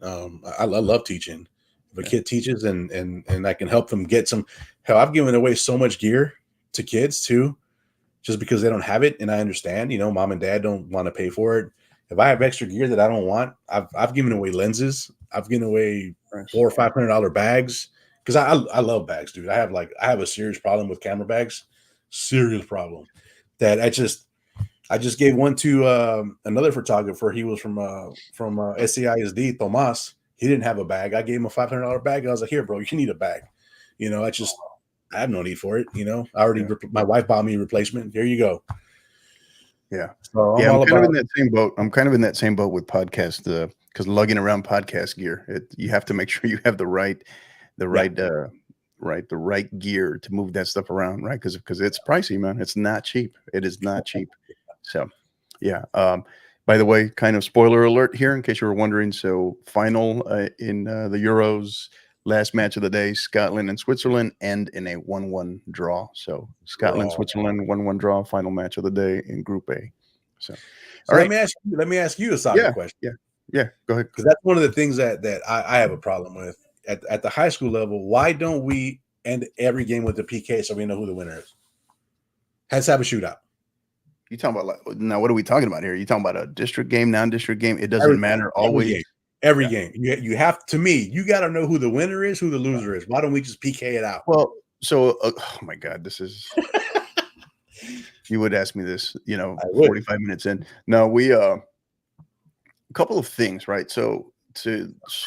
I love teaching. If a kid teaches and I can help them get some, hell, I've given away so much gear to kids too, just because they don't have it. And I understand, mom and dad don't want to pay for it. If I have extra gear that I don't want, I've given away lenses. I've given away $400 or $500 bags, because I love bags, dude. I have a serious problem with camera bags, serious problem that I just gave one to another photographer. He was from SCISD, Tomas. He didn't have a bag. I gave him a $500 bag. I was like, here, bro, you need a bag. I have no need for it. My wife bought me a replacement. Here you go. Yeah. So I'm kind of in that same boat. I'm kind of in that same boat with podcast, because lugging around podcast gear, you have to make sure you have the right gear to move that stuff around, right? Because it's pricey, man. It's not cheap. It is not cheap. So, yeah. By the way, kind of spoiler alert here, in case you were wondering. So, final in the Euros, last match of the day, Scotland and Switzerland end in a 1-1 draw. So, Scotland, Switzerland, 1-1 draw, final match of the day in Group A. So all right. Let me ask you a soccer question. Yeah. Go ahead. Because that's one of the things that I have a problem with at the high school level. Why don't we end every game with the PK so we know who the winner is? Let's have a shootout. You talking about now? What are we talking about here? You talking about a district game, non-district game? It doesn't matter. Always every game. You have, to me, you got to know who the winner is, who the loser is. Why don't we just PK it out? Well, so oh my God, this is. You would ask me this, 45 minutes in. No, we a couple of things, right? So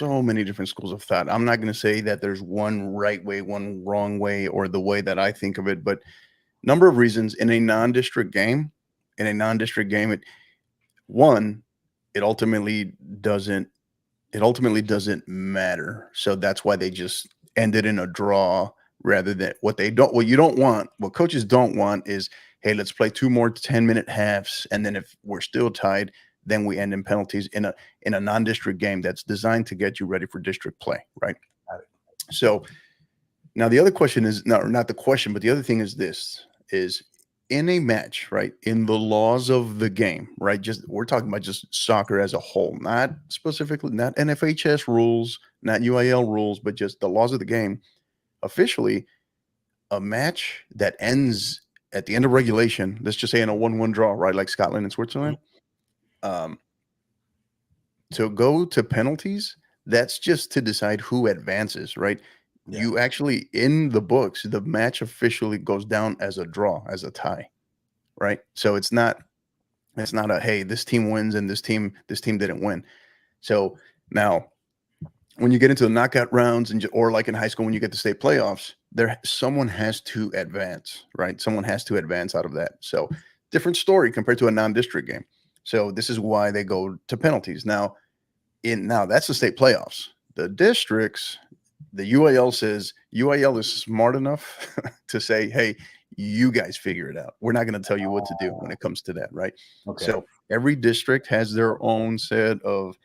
many different schools of thought. I'm not going to say that there's one right way, one wrong way, or the way that I think of it, but number of reasons in a non-district game, it ultimately doesn't matter. So that's why they just ended in a draw rather than what coaches don't want is, hey, let's play 2 more 10-minute halves. And then if we're still tied, then we end in penalties in a non-district game that's designed to get you ready for district play. Right. So now the other question is not the question, but the other thing is this is in a match, right? In the laws of the game, right? We're talking about just soccer as a whole, not specifically, not NFHS rules, not UIL rules, but just the laws of the game. Officially, a match that ends at the end of regulation, let's just say in a 1-1 draw, right? Like Scotland and Switzerland. to go to penalties, that's just to decide who advances, right? Yeah. You actually, in the books, the match officially goes down as a draw, as a tie, right? So it's not a, hey, this team wins and this team didn't win. So now when you get into the knockout rounds or like in high school when you get to state playoffs, someone has to advance, right? Someone has to advance out of that. So different story compared to a non-district game. So this is why they go to penalties. Now that's the state playoffs. The districts, the UAL says UAL is smart enough to say, hey, you guys figure it out. We're not going to tell you what to do when it comes to that, right? Okay. So every district has their own set of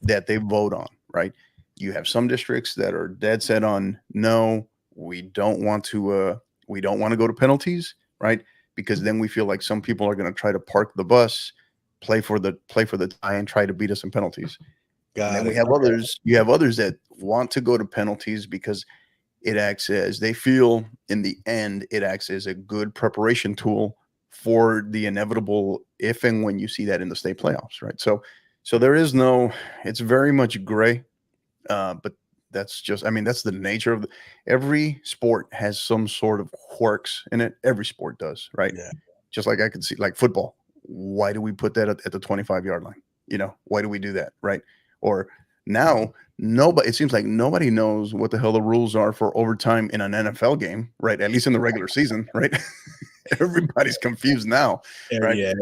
that they vote on, right? You have some districts that are dead set on no, we don't want to go to penalties, right? Because then we feel like some people are going to try to park the bus, play for the tie, and try to beat us in penalties. And then we have others. You have others that want to go to penalties because it acts as they feel in the end it acts as a good preparation tool for the inevitable if and when you see that in the state playoffs, right? So there is no, it's very much gray, but that's just, I mean, that's the nature of every sport has some sort of quirks in it. Every sport does, right? Yeah. Just like I could see, like football. Why do we put that at the 25-yard line? Why do we do that, right? Or now, it seems like nobody knows what the hell the rules are for overtime in an NFL game, right? At least in the regular season, right? Everybody's confused now, right? Yeah.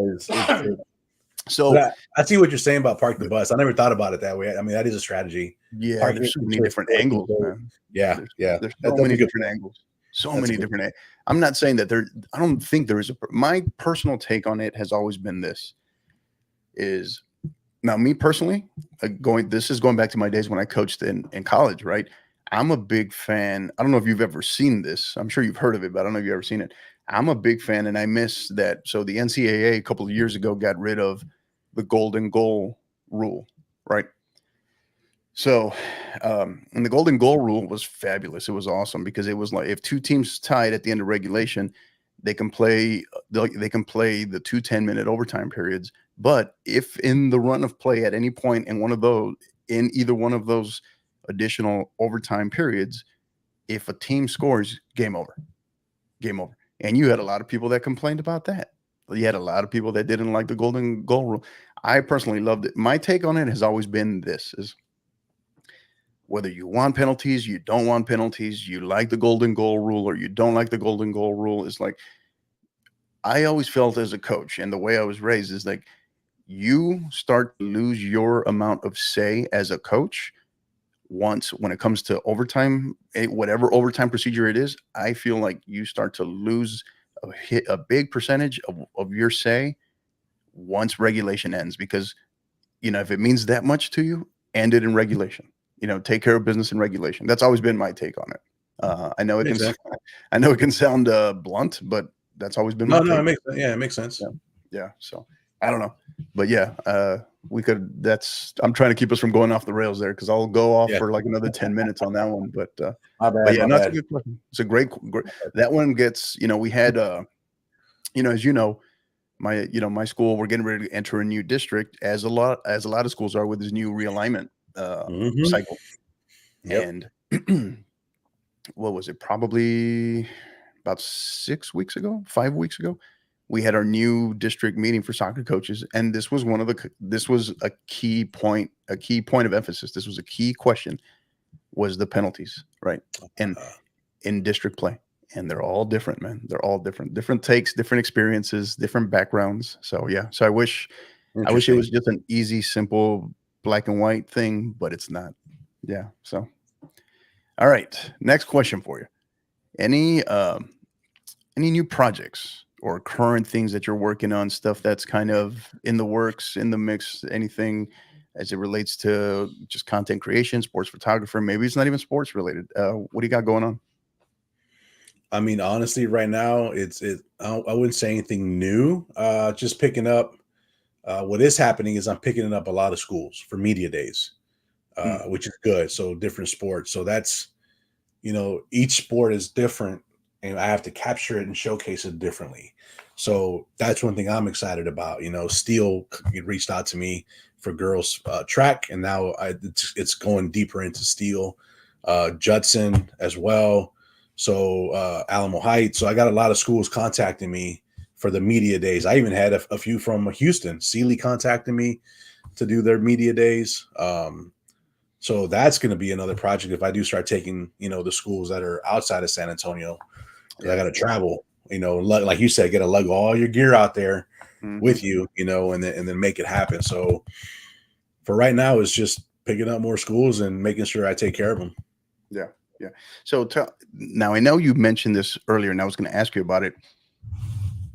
So I see what you're saying about park the bus. I never thought about it that way. I mean, that is a strategy. Yeah, there's so many different angles, man. Yeah, there's so many different angles. So many different. I'm not saying that I don't think there is my personal take on it has always been this. Is now me personally this is going back to my days when I coached in college, right? I'm a big fan. I don't know if you've ever seen this. I'm sure you've heard of it, but I don't know if you've ever seen it. I'm a big fan, and I miss that. So the NCAA a couple of years ago got rid of the golden goal rule, right? So, and the golden goal rule was fabulous. It was awesome because it was like if two teams tied at the end of regulation, they can play the 2 10-minute overtime periods. But if in the run of play at any point in either one of those additional overtime periods, if a team scores, game over. And you had a lot of people that complained about that. You had a lot of people that didn't like the golden goal rule. I personally loved it. My take on it has always been this: is whether you want penalties, you don't want penalties, you like the golden goal rule or you don't like the golden goal rule, is like, I always felt as a coach and the way I was raised is like, you start to lose your amount of say as a coach when it comes to overtime, whatever overtime procedure it is. I feel like you start to lose a big percentage of your say once regulation ends, because if it means that much to you, end it in regulation. Take care of business in regulation. That's always been my take on it. I know it can sound blunt, but that's always been my take. It makes sense. Yeah. So I don't know, but yeah, I'm trying to keep us from going off the rails there, because I'll go off for like another 10 minutes on that one. But that's a good question. It's a great. That one gets. We had. As you know, my school, we're getting ready to enter a new district, as a lot of schools are with this new realignment cycle. Yep. And what was it? Probably about 5 weeks ago, we had our new district meeting for soccer coaches, and this was a key point of emphasis. This was a key question: was the penalties, right? And in district play. And they're all different, man. They're all different takes, different experiences, different backgrounds. So yeah. So I wish it was just an easy, simple black and white thing, but it's not. Yeah. So, all right. Next question for you. Any new projects or current things that you're working on, stuff that's kind of in the works, in the mix, anything as it relates to just content creation, sports photographer? Maybe it's not even sports related. What do you got going on? I mean, honestly, right now, I wouldn't say anything new. Just picking up. What is happening is I'm picking up a lot of schools for media days, which is good. So different sports. So that's, each sport is different, and I have to capture it and showcase it differently. So that's one thing I'm excited about. Steel reached out to me for girls track, and now it's going deeper into steel, Judson as well. So Alamo Heights. So I got a lot of schools contacting me for the media days. I even had a few from Houston. Sealy contacted me to do their media days. So that's going to be another project if I do start taking, the schools that are outside of San Antonio. I got to travel, like you said, get to lug all your gear out there with you, and then make it happen. So for right now, it's just picking up more schools and making sure I take care of them. Yeah. Yeah. So now I know you mentioned this earlier, and I was going to ask you about it.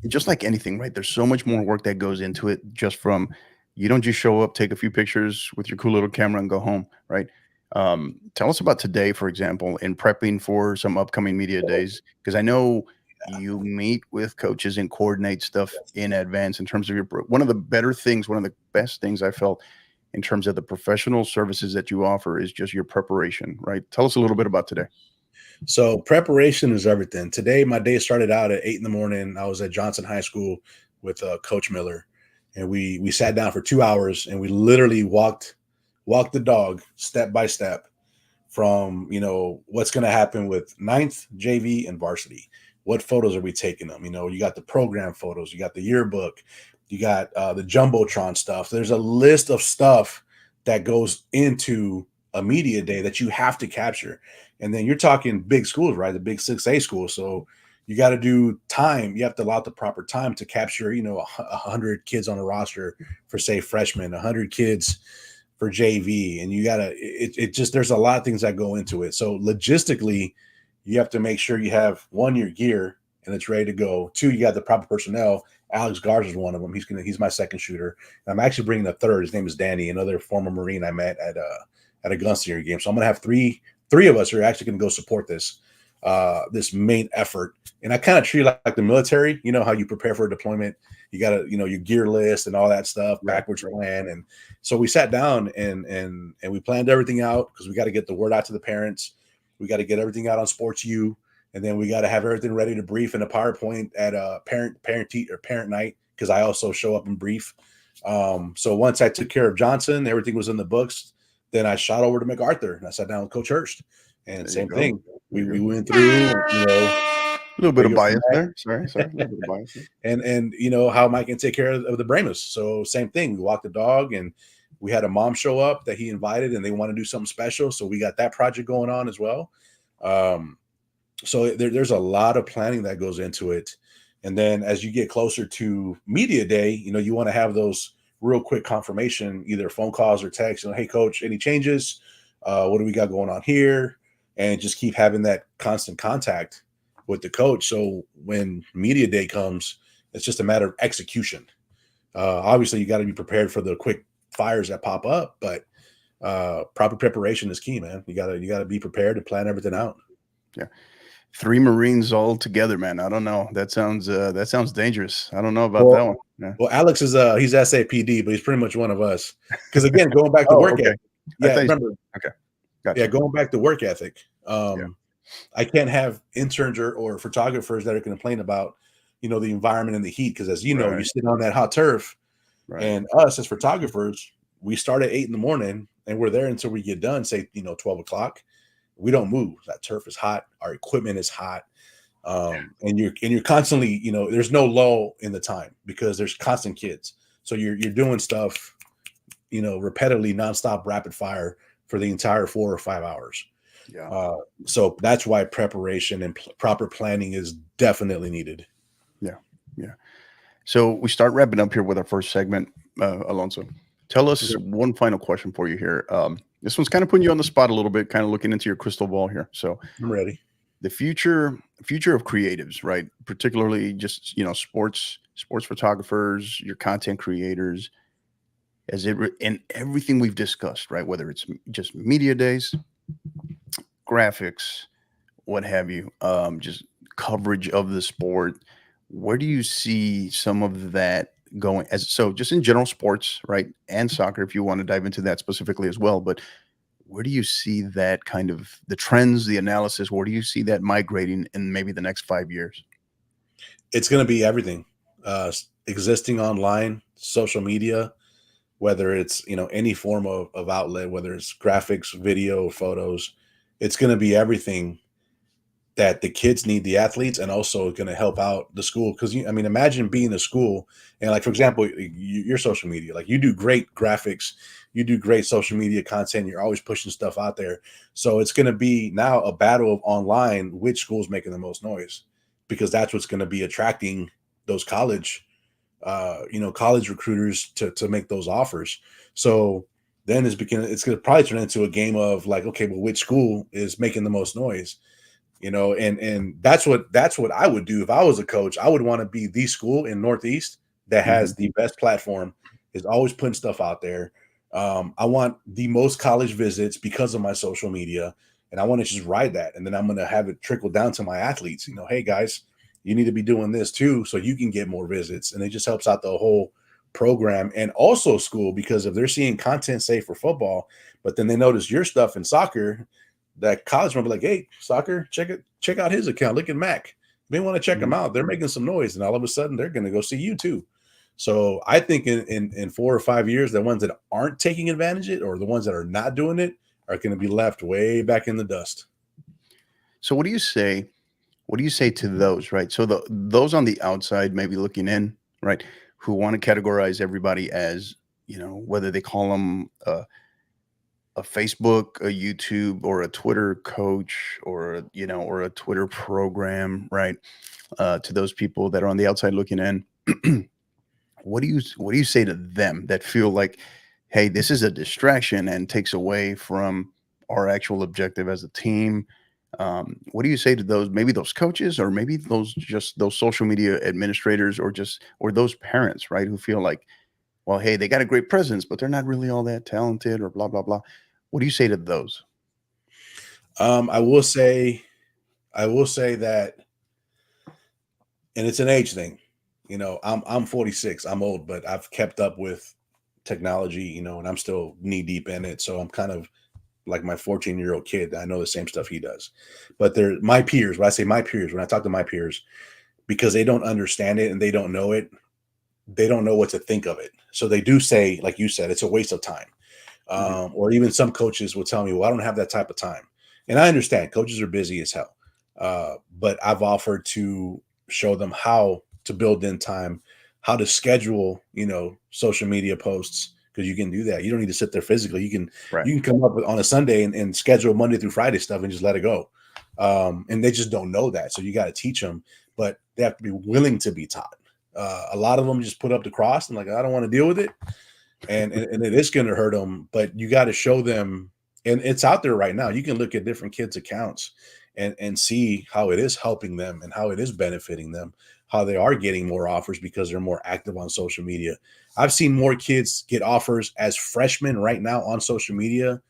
Just like anything, right? There's so much more work that goes into it. Just from, you don't just show up, take a few pictures with your cool little camera, and go home, right? Tell us about today, for example, in prepping for some upcoming media days, because I know you meet with coaches and coordinate stuff in advance in terms of one of the better things, one of the best things I felt in terms of the professional services that you offer is just your preparation, right? Tell us a little bit about today. So preparation is everything. Today, my day started out at 8 in the morning. I was at Johnson High School with Coach Miller, and we sat down for 2 hours, and we literally walked the dog step by step from, what's going to happen with 9th, JV, and varsity. What photos are we taking them? You got the program photos, you got the yearbook, you got the Jumbotron stuff. There's a list of stuff that goes into a media day that you have to capture. And then you're talking big schools, right? The big 6A schools. So you got to do time. You have to allow the proper time to capture, 100 kids on a roster for, say, freshmen, 100 kids for JV. And you got to, it just, there's a lot of things that go into it. So logistically, you have to make sure you have, one, your gear and it's ready to go. Two, you got the proper personnel. Alex Garza is one of them. He's my second shooter. And I'm actually bringing a third. His name is Danny, another former Marine I met at a Gunslinger game. So I'm going to have three of us are actually going to go support this main effort. And I kind of treat it like the military. You know how you prepare for a deployment. You got to, your gear list and all that stuff, backwards plan. And so we sat down and we planned everything out because we got to get the word out to the parents. We got to get everything out on Sports U. And then we got to have everything ready to brief in a PowerPoint at a parent night, because I also show up and brief. So once I took care of Johnson, everything was in the books. Then I shot over to MacArthur and I sat down with Coach Hurst. And same thing. We went through, a little bit of bias there. Sorry. A little bit of bias there. And how Mike can take care of the Bramos. So same thing. We walked the dog, and we had a mom show up that he invited, and they want to do something special. So we got that project going on as well. So there's a lot of planning that goes into it. And then as you get closer to media day, you want to have those real quick confirmation, either phone calls or texts. Hey, coach, any changes? What do we got going on here? And just keep having that constant contact with the coach. So when media day comes, it's just a matter of execution. Obviously, you got to be prepared for the quick fires that pop up, but proper preparation is key, man. You gotta be prepared to plan everything out. Yeah. 3 Marines all together, man. I don't know. That sounds dangerous. I don't know about that one. Yeah. Well, Alex is he's SAPD, but he's pretty much one of us. Because again, going back to work ethic. Yeah, remember. Okay. Gotcha. Yeah, going back to work ethic. I can't have interns or photographers that are complaining about, the environment and the heat. Because as you know, you sit on that hot turf, and us as photographers, we start at 8 in the morning and we're there until we get done, say, 12 o'clock. We don't move. That turf is hot. Our equipment is hot. And you're constantly, there's no lull in the time because there's constant kids. So you're doing stuff, repetitively, nonstop, rapid fire for the entire 4 or 5 hours. Yeah. So that's why preparation and proper planning is definitely needed. Yeah. Yeah. So we start wrapping up here with our first segment, Alonso. Tell us one final question for you here. This one's kind of putting you on the spot a little bit, kind of looking into your crystal ball here. So I'm ready. The future of creatives, right? Particularly just, sports photographers, your content creators, and everything we've discussed, right? Whether it's just media days, graphics, what have you, just coverage of the sport. Where do you see some of that going? Just in general sports, right? And soccer, if you want to dive into that specifically as well. But where do you see that kind of the trends, the analysis? Where do you see that migrating in maybe the next 5 years? It's going to be everything existing online, social media, whether it's any form of outlet, whether it's graphics, video, photos. It's going to be everything that the kids need, the athletes, and also going to help out the school. Because I mean, imagine being a school and, like, for example, your social media, like, you do great graphics, you do great social media content, you're always pushing stuff out there. So it's going to be now a battle of online, which school's making the most noise, because that's what's going to be attracting those college recruiters to make those offers. So then it's going to probably turn into a game of, like, okay, well, which school is making the most noise? And that's what I would do if I was a coach. I would want to be the school in Northeast that has the best platform, is always putting stuff out there. I want the most college visits because of my social media, and I want to just ride that, and then I'm going to have it trickle down to my athletes. Hey guys, you need to be doing this too, so you can get more visits, and it just helps out the whole program and also school, because if they're seeing content, say, for football, but then they notice your stuff in soccer, that college will be like, hey, soccer, check out his account. Look at Mac. They want to check them out. They're making some noise, and all of a sudden they're going to go see you too. So I think in 4 or 5 years, the ones that aren't taking advantage of it, or the ones that are not doing it, are going to be left way back in the dust. So what do you say? What do you say to those, right? So those on the outside, maybe looking in, right, who want to categorize everybody as, whether they call them a Facebook, a YouTube, or a Twitter coach, or or a Twitter program, right? To those people that are on the outside looking in, what do you say to them that feel like, hey, this is a distraction and takes away from our actual objective as a team? What do you say to those, maybe those coaches, or maybe those social media administrators, or those parents, right, who feel like, well, hey, they got a great presence, but they're not really all that talented, or blah blah blah. What do you say to those? I will say that, and it's an age thing. I'm 46. I'm old, but I've kept up with technology, and I'm still knee deep in it. So I'm kind of like my 14-year-old kid. I know the same stuff he does. But they're my peers. When I say my peers, when I talk to my peers, because they don't understand it and they don't know it, they don't know what to think of it. So they do say, like you said, it's a waste of time. Or even some coaches will tell me, well, I don't have that type of time. And I understand coaches are busy as hell. But I've offered to show them how to build in time, how to schedule, social media posts, because you can do that. You don't need to sit there physically. Right. You can come up on a Sunday and schedule Monday through Friday stuff and just let it go. And they just don't know that. So you got to teach them, but they have to be willing to be taught. A lot of them just put up the cross and, like, I don't want to deal with it. And it is going to hurt them, but you got to show them, and it's out there right now. You can look at different kids' accounts and see how it is helping them and how it is benefiting them, how they are getting more offers because they're more active on social media. I've seen more kids get offers as freshmen right now on social media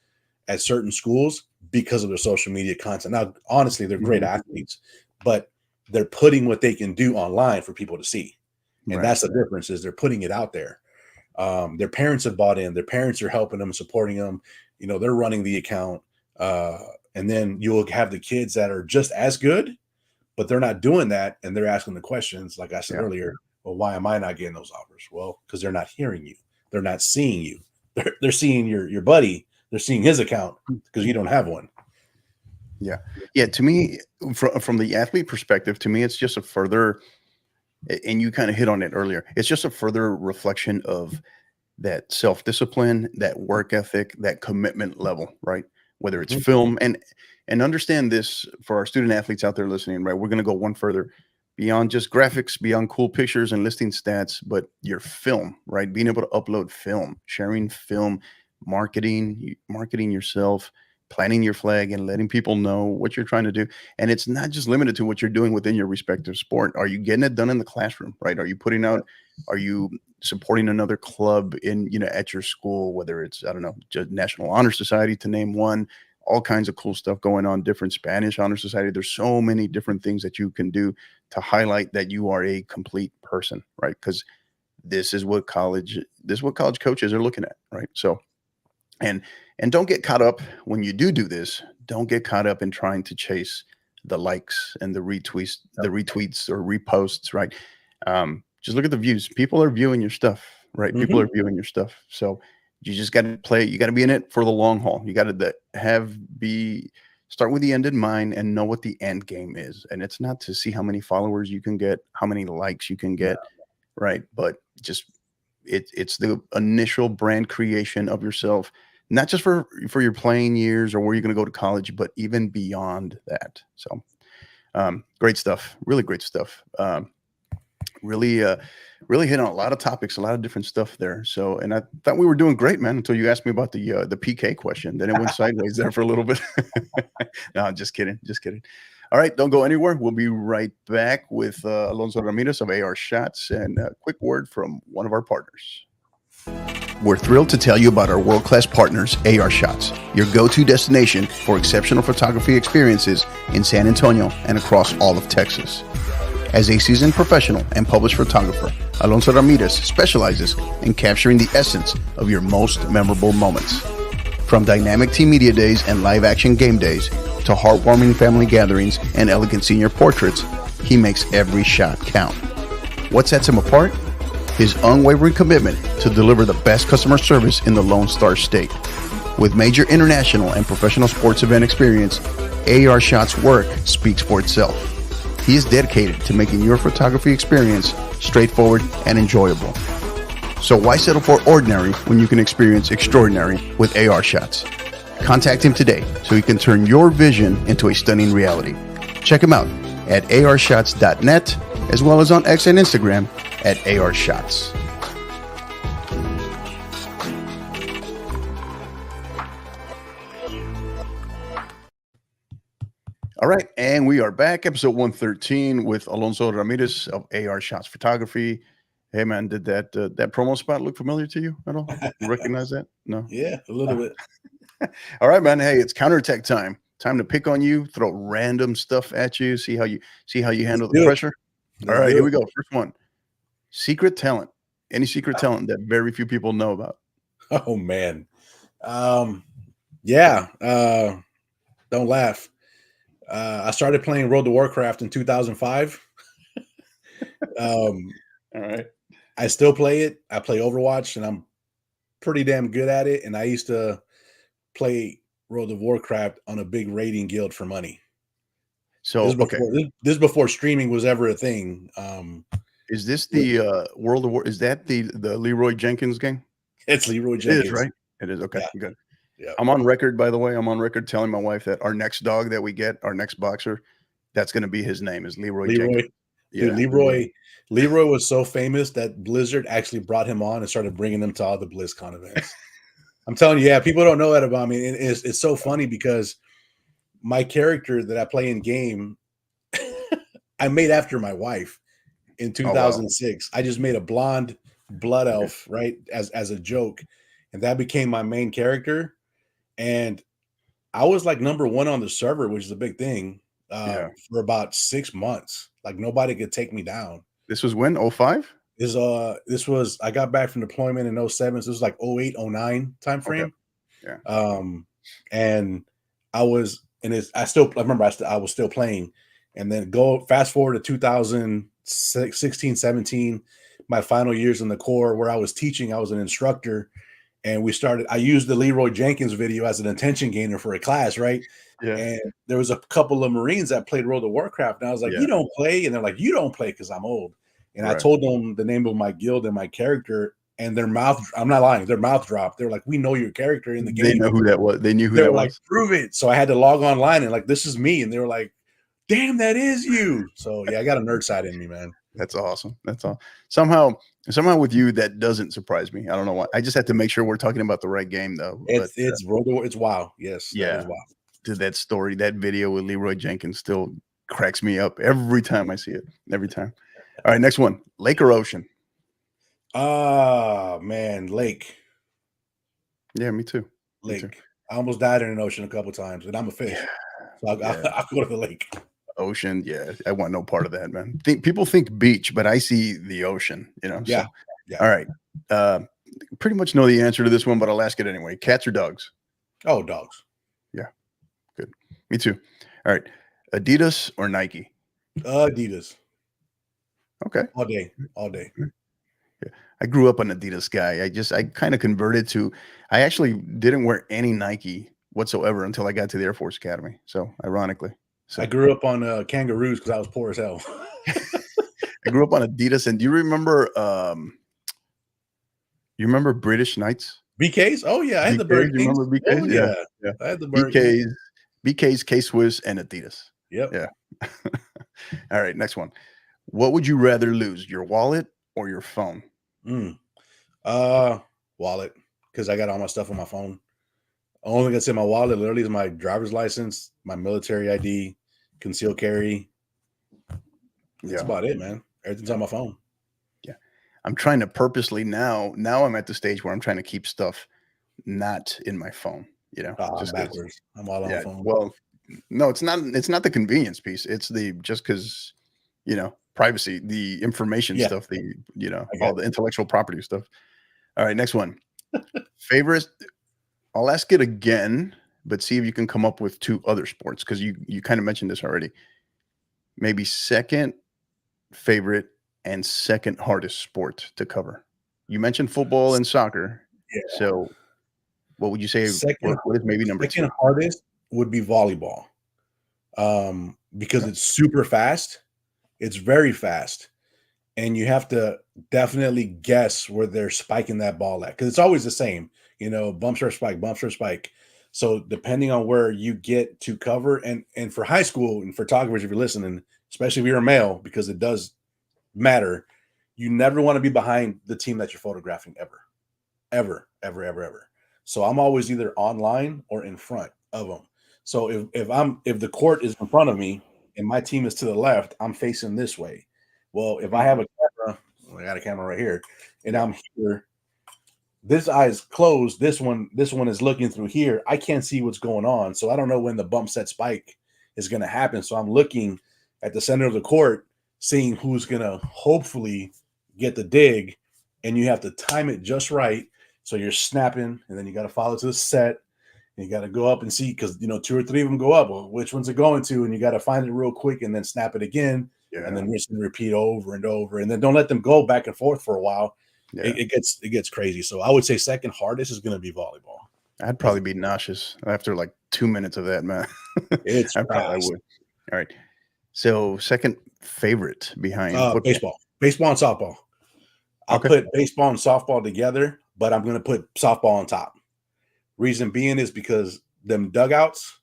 at certain schools because of their social media content. Now, honestly, they're great athletes, but they're putting what they can do online for people to see. And that's the difference, is they're putting it out there. Their parents have bought in. Their parents are helping them, supporting them. They're running the account. And then you'll have the kids that are just as good, but they're not doing that. And they're asking the questions, like I said earlier, well, why am I not getting those offers? Well, because they're not hearing you. They're not seeing you. They're seeing your buddy. They're seeing his account because you don't have one. Yeah. Yeah. To me, from the athlete perspective, to me, it's just a further, and you kind of hit on it earlier, it's just a further reflection of that self-discipline, that work ethic, that commitment level, right? Whether it's film, and understand this for our student athletes out there listening, right? We're going to go one further beyond just graphics, beyond cool pictures and listing stats, but your film, right? Being able to upload film, sharing film, marketing yourself, planting your flag, and letting people know what you're trying to do. And it's not just limited to what you're doing within your respective sport. Are you getting it done in the classroom, right? Are you supporting another club at your school, whether it's, I don't know, just National Honor Society, to name one, all kinds of cool stuff going on, different Spanish Honor Society. There's so many different things that you can do to highlight that you are a complete person, right? Because this is what college coaches are looking at, right? So, and don't get caught up when you do this. Don't get caught up in trying to chase the likes and the retweets or reposts, right? Just look at the views. People are viewing your stuff. right? People are viewing your stuff. So you just got to play. You got to be in it for the long haul. You got to start with the end in mind and know what the end game is. And it's not to see how many followers you can get, how many likes you can get, right? But just it's the initial brand creation of yourself, not just for your playing years or where you're going to go to college, but even beyond that. So great stuff, really great stuff. Really hit on a lot of topics, a lot of different stuff there. So, and I thought we were doing great, man, until you asked me about the PK question. Then it went sideways there for a little bit. No, just kidding. All right, don't go anywhere. We'll be right back with Alonso Ramirez of AR Shots and a quick word from one of our partners. We're thrilled to tell you about our world-class partners, AR Shots, your go-to destination for exceptional photography experiences in San Antonio and across all of Texas. As a seasoned professional and published photographer, Alonso Ramirez specializes in capturing the essence of your most memorable moments. From dynamic team media days and live-action game days to heartwarming family gatherings and elegant senior portraits, he makes every shot count. What sets him apart? His unwavering commitment to deliver the best customer service in the Lone Star State. With major international and professional sports event experience, AR Shots' work speaks for itself. He is dedicated to making your photography experience straightforward and enjoyable. So why settle for ordinary when you can experience extraordinary with AR Shots? Contact him today so he can turn your vision into a stunning reality. Check him out at arshots.net as well as on X and Instagram at arshots. All right, and we are back, episode 113 with Alonso Ramirez of AR Shots Photography. Hey, man, did that promo spot look familiar to you at all? You recognize that? No? Yeah, a little bit. All right, man. Hey, it's counterattack time. Time to pick on you, throw random stuff at you, see how you handle the pressure. All right, here we go. First one. Secret talent. Any secret talent that very few people know about? Oh, man. Yeah. Don't laugh. I started playing World of Warcraft in 2005. All right. I still play it. I play Overwatch, and I'm pretty damn good at it. And I used to play World of Warcraft on a big raiding guild for money. So this before streaming was ever a thing. Is this the World of War? Is that the Leroy Jenkins game? It's Leroy Jenkins, it is, right? It is. Okay, yeah. Good. Yeah. I'm on record, by the way. I'm on record telling my wife that our next dog that we get, our next boxer, that's going to be his name is Leroy Jenkins. Dude, Leroy was so famous that Blizzard actually brought him on and started bringing him to all the BlizzCon events. I'm telling you, yeah, people don't know that about me. It's so funny because my character that I play in game, I made after my wife in 2006. I just made a blonde blood elf, right, as a joke, and that became my main character. And I was like number one on the server, which is a big thing, for about 6 months. Like nobody could take me down. This was when? 05? This was I got back from deployment in 07. So this was like 08, 09 time frame. Okay. Yeah. And I was I was still playing. And then fast forward to 2016, 17, my final years in the Corps where I was teaching, I was an instructor. And I used the Leroy Jenkins video as an attention gainer for a class, right? Yeah. And there was a couple of Marines that played World of Warcraft. And I was like, you don't play? And they're like, you don't play because I'm old. And I told them the name of my guild and my character, and I'm not lying, their mouth dropped. They're like, we know your character in the game. They know who that was. They knew who that was. Like, prove it. So I had to log online and like, this is me. And they were like, damn, that is you. So yeah, I got a nerd side in me, man. That's awesome. That's all. Somehow with you, that doesn't surprise me. I don't know why. I just have to make sure we're talking about the right game, though. It's World of War. It's WoW. Yes. Yeah. That story, that video with Leroy Jenkins still cracks me up every time I see it. Every time. All right, next one. Lake or ocean? Man, lake. Yeah, me too. Lake. Me too. I almost died in an ocean a couple times, and I'm a fish. So I'll go to the lake. Ocean, yeah. I want no part of that, man. People think beach, but I see the ocean, Yeah. So. Yeah. All right. Pretty much know the answer to this one, but I'll ask it anyway. Cats or dogs? Oh, dogs. Yeah. Good. Me too. All right. Adidas or Nike? Adidas. Okay. All day. Yeah. I grew up an Adidas guy. I kind of converted to. I actually didn't wear any Nike whatsoever until I got to the Air Force Academy. So ironically, I so grew up on kangaroos because I was poor as hell. I grew up on Adidas. And do you remember? You remember British Knights? BKs? Oh yeah, I had the BKs. Burger You Kings. remember Oh BKs? Yeah, yeah, yeah. I had the Burger King. BKs, K Swiss, and Adidas. Yep. Yeah. All right. Next one. What would you rather lose, your wallet or your phone? Mm. Uh, Wallet, because I got all my stuff on my phone. Only thing that's in my wallet literally is my driver's license, my military ID, concealed carry. That's Yeah. about it, man. Everything's Yeah. on my phone. Yeah. I'm trying to purposely now I'm at the stage where I'm trying to keep stuff not in my phone, I'm just because. backwards. I'm all on Yeah. my phone. Well, no, it's not the convenience piece. It's just because, privacy, the information Yeah, stuff, I all got the you. intellectual property stuff. All right. Next one. Favorite. I'll ask it again, but see if you can come up with two other sports because you kind of mentioned this already. Maybe second favorite and second hardest sport to cover. You mentioned football and soccer. Yeah. So what would you say? Second, What is maybe number second two? hardest would be volleyball. Because Okay. it's super fast. It's very fast. And you have to definitely guess where they're spiking that ball at. Because it's always the same, bumps or spike, bumps or spike. So depending on where you get to cover, and for high school and photographers, if you're listening, especially if you're a male, because it does matter, you never want to be behind the team that you're photographing ever. Ever, ever, ever, ever. So I'm always either online or in front of them. So if the court is in front of me and my team is to the left, I'm facing this way. Well, if I have Mhm. a camera, I got a camera right here, and Yeah. I'm here, this eye is closed. This one is looking through here. I can't see what's going on. So I don't know when the bump set spike is gonna happen. So I'm looking at the center of the court, seeing who's gonna hopefully get the dig, and you have to time it just right. So you're snapping, and then you got to follow to the set, and you got to go up and see because two or three of them go up. Well, which one's it going to? And you got to find it real quick, and then snap it again, and Yeah. then rinse and repeat over and over, and then don't let them go back and forth for a while. Yeah. It gets crazy. So I would say second hardest is going to be volleyball. I'd As probably be nauseous after like 2 minutes of that, man. it's I fast. would. All right. So second favorite behind football. Baseball and softball. I'll Okay. put baseball and softball together, but I'm going to put softball on top. Reason being is because them dugouts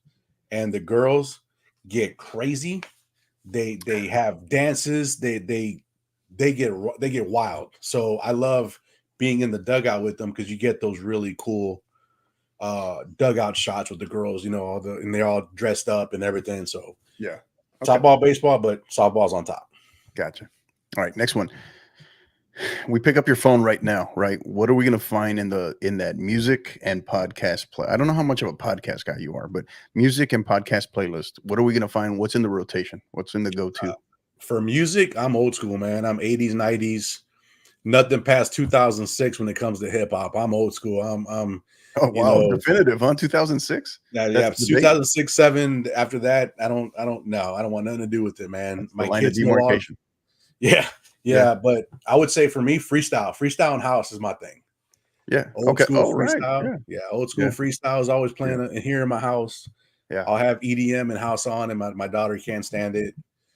and the girls get crazy. They have dances. They get wild. So I love being in the dugout with them because you get those really cool dugout shots with the girls. And they're all dressed up and everything. So Yeah. Okay. softball, baseball, but softball's on top. Gotcha. All right. Next one. We pick up your phone right now, right? What are we going to find in that music and podcast play? I don't know how much of a podcast guy you are, but music and podcast playlist. What are we going to find? What's in the rotation? What's in the go-to? For music, I'm old school, man. I'm 80s, 90s. Nothing past 2006 when it comes to hip hop. I'm old school. I'm Oh you wow, know, definitive, huh? 2006. yeah, That's the date. 2006, 7. After that, I don't know. I don't want nothing to do with it, man. That's the My line of kids know all. demarcation. Yeah, Yeah. yeah. But I would say for me, freestyle and house is my thing. Yeah. Old Okay. school Oh right. freestyle. Yeah. Yeah, old school Yeah. freestyle is always Yeah. playing in here in my house. Yeah. I'll have EDM and house on, and my daughter can't stand it.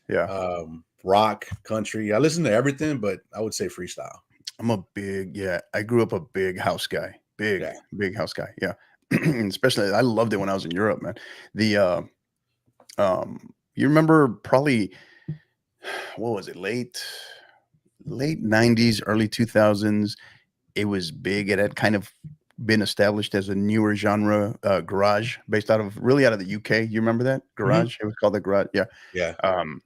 Yeah. Rock, country. I listen to everything, but I would say freestyle. I grew up a big house guy. Yeah. Big house guy. Yeah. Especially I loved it when I was in Europe, man. The you remember probably what was it, late 90s, early 2000s. It was big. It had kind of been established as a newer genre, garage, based out of the UK. You remember that Mhm. garage? It was called the garage. Yeah. Yeah. Um,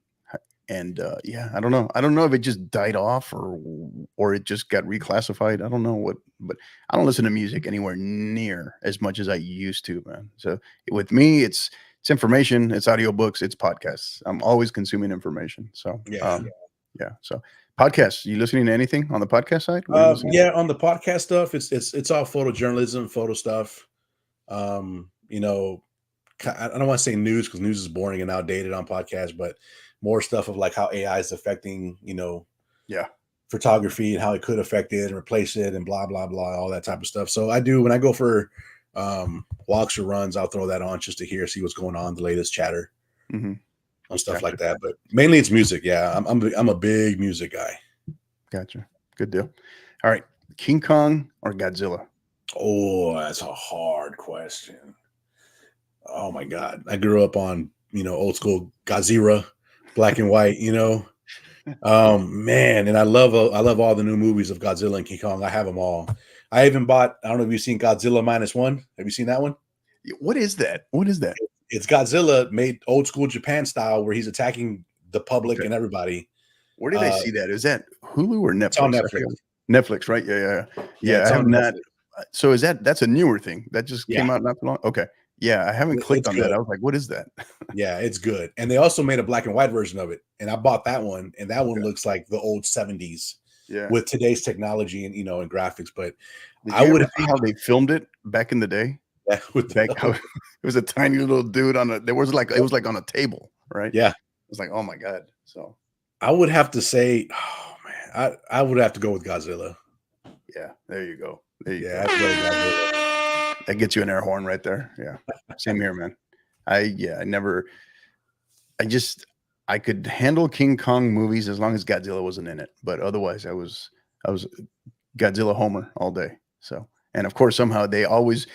and yeah, I don't know. I don't know if it just died off or it just got reclassified. I don't know what, but I don't listen to music anywhere near as much as I used to, man. So with me, it's information, it's audiobooks, it's podcasts. I'm always consuming information. So Yeah. yeah. So podcasts. You listening to anything on the podcast side? What are you listening to? Yeah, on the podcast stuff, it's all photojournalism, photo stuff. You know, I don't want to say news because news is boring and outdated on podcasts, but more stuff of like how AI is affecting, Yeah. photography and how it could affect it and replace it and blah blah blah, all that type of stuff. So I do when I go for walks or runs, I'll throw that on just to see what's going on, the latest chatter on stuff like that. But mainly it's music. Yeah, I'm a big music guy. Gotcha. Good deal. All right, King Kong or Godzilla? Oh, that's a hard question. Oh my God, I grew up on old school Godzilla, black and white. Man, and I love all the new movies of Godzilla and King Kong. I have them all. I even bought. I don't know if you've seen Godzilla -1. Have you seen that one? What is that? What is that? It's Godzilla made old school Japan style, where he's attacking the public and everybody. Where did I see that? Is that Hulu or Netflix? It's on Netflix. Netflix, right? Yeah. I have not. So that's a newer thing that just came out not too long? Okay. Yeah, I haven't clicked on that. I was like, what is that? Yeah, it's good. And they also made a black and white version of it. And I bought that one. And that one looks like the old 70s with today's technology and and graphics. But I would see how they filmed it back in the day. Yeah, it was a tiny little dude it was like on a table, right? Yeah. It was like, oh my God. So I would have to say, oh man, I would have to go with Godzilla. Yeah, there you go. That gets you an air horn right there. Yeah. Same here, man. I could handle King Kong movies as long as Godzilla wasn't in it. But otherwise I was Godzilla Homer all day. So, and of course, somehow they always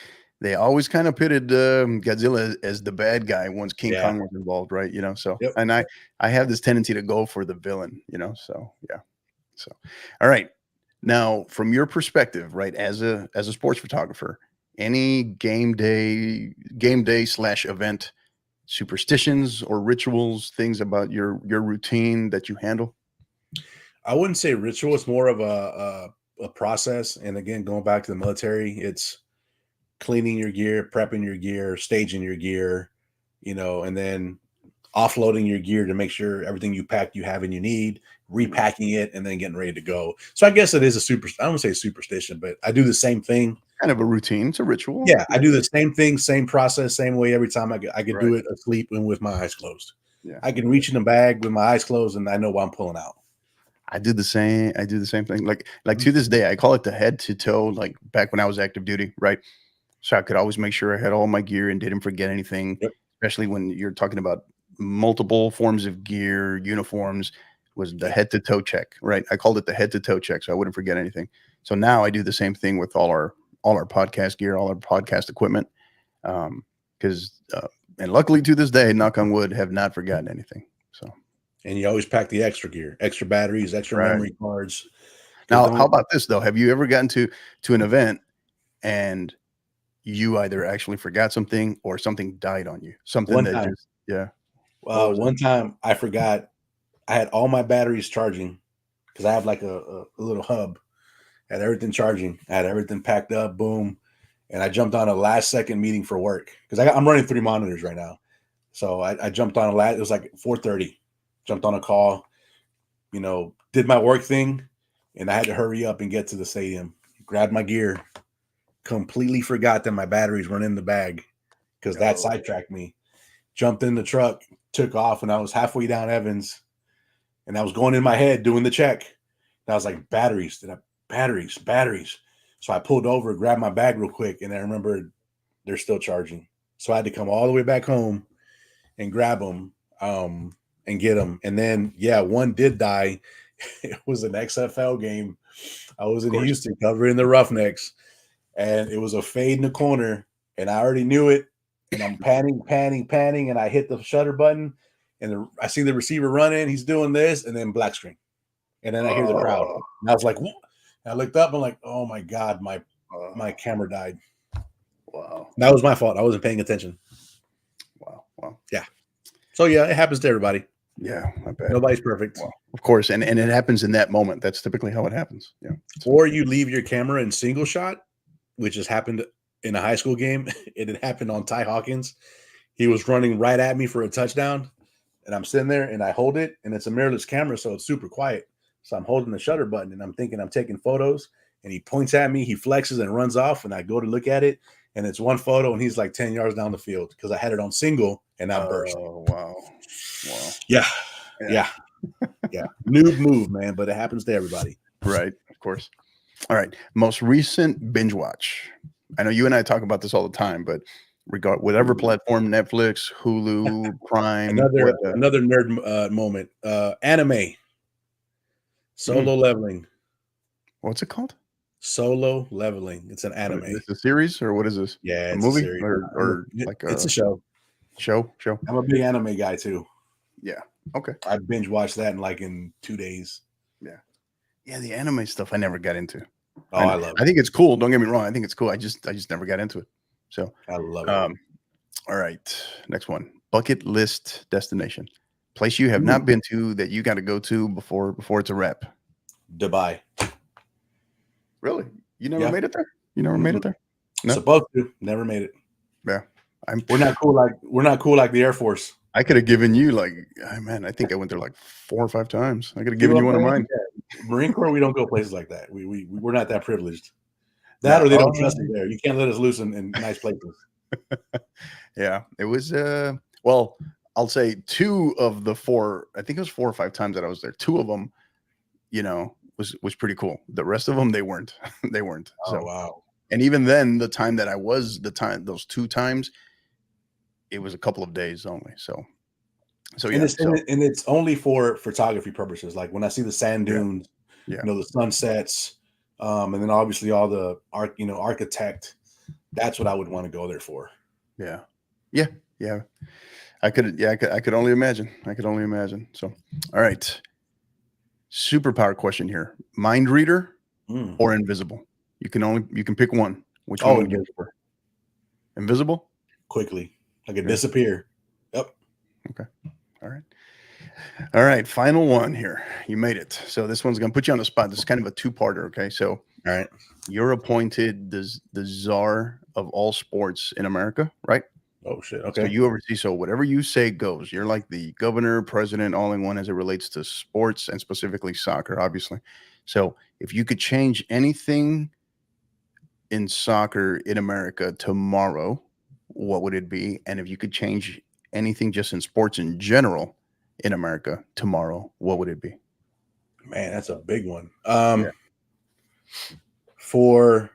kind of pitted Godzilla as the bad guy once King Kong was involved, right? So and I have this tendency to go for the villain, so yeah. So all right. Now, from your perspective, right, as a sports photographer, any game day / event superstitions or rituals, things about your routine that you handle? I wouldn't say ritual. It's more of a process. And again, going back to the military, it's cleaning your gear, prepping your gear, staging your gear, and then offloading your gear to make sure everything you pack you have and you need, repacking it, and then getting ready to go. So I guess it is I don't want to say superstition, but I do the same thing. Kind of a routine. It's a ritual. Yeah, I do the same thing, same process, same way every time. I could do it asleep and with my eyes closed. Yeah, I can reach in the bag with my eyes closed, and I know what I'm pulling out. I do the same thing. Like to this day, I call it the head to toe. Like back when I was active duty, right? So I could always make sure I had all my gear and didn't forget anything. Yep. Especially when you're talking about multiple forms of gear, uniforms, was the head to toe check, right? I called it the head to toe check, so I wouldn't forget anything. So now I do the same thing with all our podcast gear, all our podcast equipment. Because and luckily to this day, knock on wood, have not forgotten anything. So, and you always pack the extra gear, extra batteries, extra memory cards. Now, how about this though? Have you ever gotten to an event and you either actually forgot something or something died on you? Something one time I forgot. I had all my batteries charging because I have like a little hub. I had everything charging. I had everything packed up. Boom. And I jumped on a last second meeting for work because I'm running 3 monitors right now. So I jumped on it was like 4:30. Jumped on a call, did my work thing, and I had to hurry up and get to the stadium. Grabbed my gear. Completely forgot that my batteries weren't in the bag because that sidetracked me. Jumped in the truck, took off, and I was halfway down Evans, and I was going in my head doing the check. And I was like, batteries. So I pulled over, grabbed my bag real quick, and I remembered they're still charging. So I had to come all the way back home and grab them and get them. And then, one did die. It was an XFL game. I was in Houston covering the Roughnecks, and it was a fade in the corner, and I already knew it. And I'm panning, and I hit the shutter button, and I see the receiver running. He's doing this, and then black screen. And then I hear the crowd. And I was like, what? I looked up, and I'm like, oh my God, my camera died. Wow. That was my fault. I wasn't paying attention. Wow. Yeah. So it happens to everybody. Yeah, I bet. Nobody's perfect. Well, of course, and it happens in that moment. That's typically how it happens. Yeah. Or you leave your camera in single shot, which has happened in a high school game. It had happened on Ty Hawkins. He was running right at me for a touchdown, and I'm sitting there, and I hold it, and it's a mirrorless camera, so it's super quiet. So I'm holding the shutter button, and I'm thinking I'm taking photos, and he points at me, he flexes and runs off, and I go to look at it, and it's one photo, and he's like 10 yards down the field because I had it on single, and I burst. Oh, wow. Yeah. Yeah, noob move, man, but it happens to everybody. Right, of course. All right, most recent binge watch. I know you and I talk about this all the time, but whatever platform, Netflix, Hulu, Prime, another nerd moment. Anime, Solo Leveling. What's it called? Solo Leveling. It's an anime. Is this a series or what is this? Yeah, a it's movie a series. or like it's a show. Show. I'm a big anime guy too. Yeah. Okay. I binge watched that in 2 days. Yeah, the anime stuff I never got into. Oh, I love it. I think it's cool. Don't get me wrong. I think it's cool. I just never got into it. So I love it. All right. Next one. Bucket list destination. Place you have not been to that you got to go to before it's a wrap. Dubai. Really? You never made it there? You never made it there? No? Supposed to. Never made it. Yeah. We're not cool like the Air Force. I could have given you I think I went there like 4 or 5 times. I could have given you one of mine. Yeah. Marine Corps, we don't go places like that. We're not that privileged. Or they don't trust us there. You can't let us loose in nice places. Yeah, it was. Well, I'll say 2 of the 4. I think it was 4 or 5 times that I was there. 2 of them, was pretty cool. The rest of them, they weren't. They weren't. Oh, wow. And even then, the time that I was, those 2 times, it was a couple of days only. So yeah. And it's only for photography purposes. Like when I see the sand dunes, the sunsets, and then obviously all the architect. That's what I would want to go there for. Yeah. I could only imagine. So, all right. Superpower question here: mind reader or invisible? You can pick one. Which one would you prefer? Invisible? Quickly, I could disappear. Yep. Okay. All right. Final one here. You made it. So this one's gonna put you on the spot. This is kind of a 2-parter. Okay. So all right, you're appointed the czar of all sports in America, right? Oh shit. Okay. So you oversee. So whatever you say goes. You're like the governor, president, all in one as it relates to sports and specifically soccer, obviously. So if you could change anything in soccer in America tomorrow, what would it be? And if you could change anything just in sports in general in America tomorrow, what would it be? Man, that's a big one. For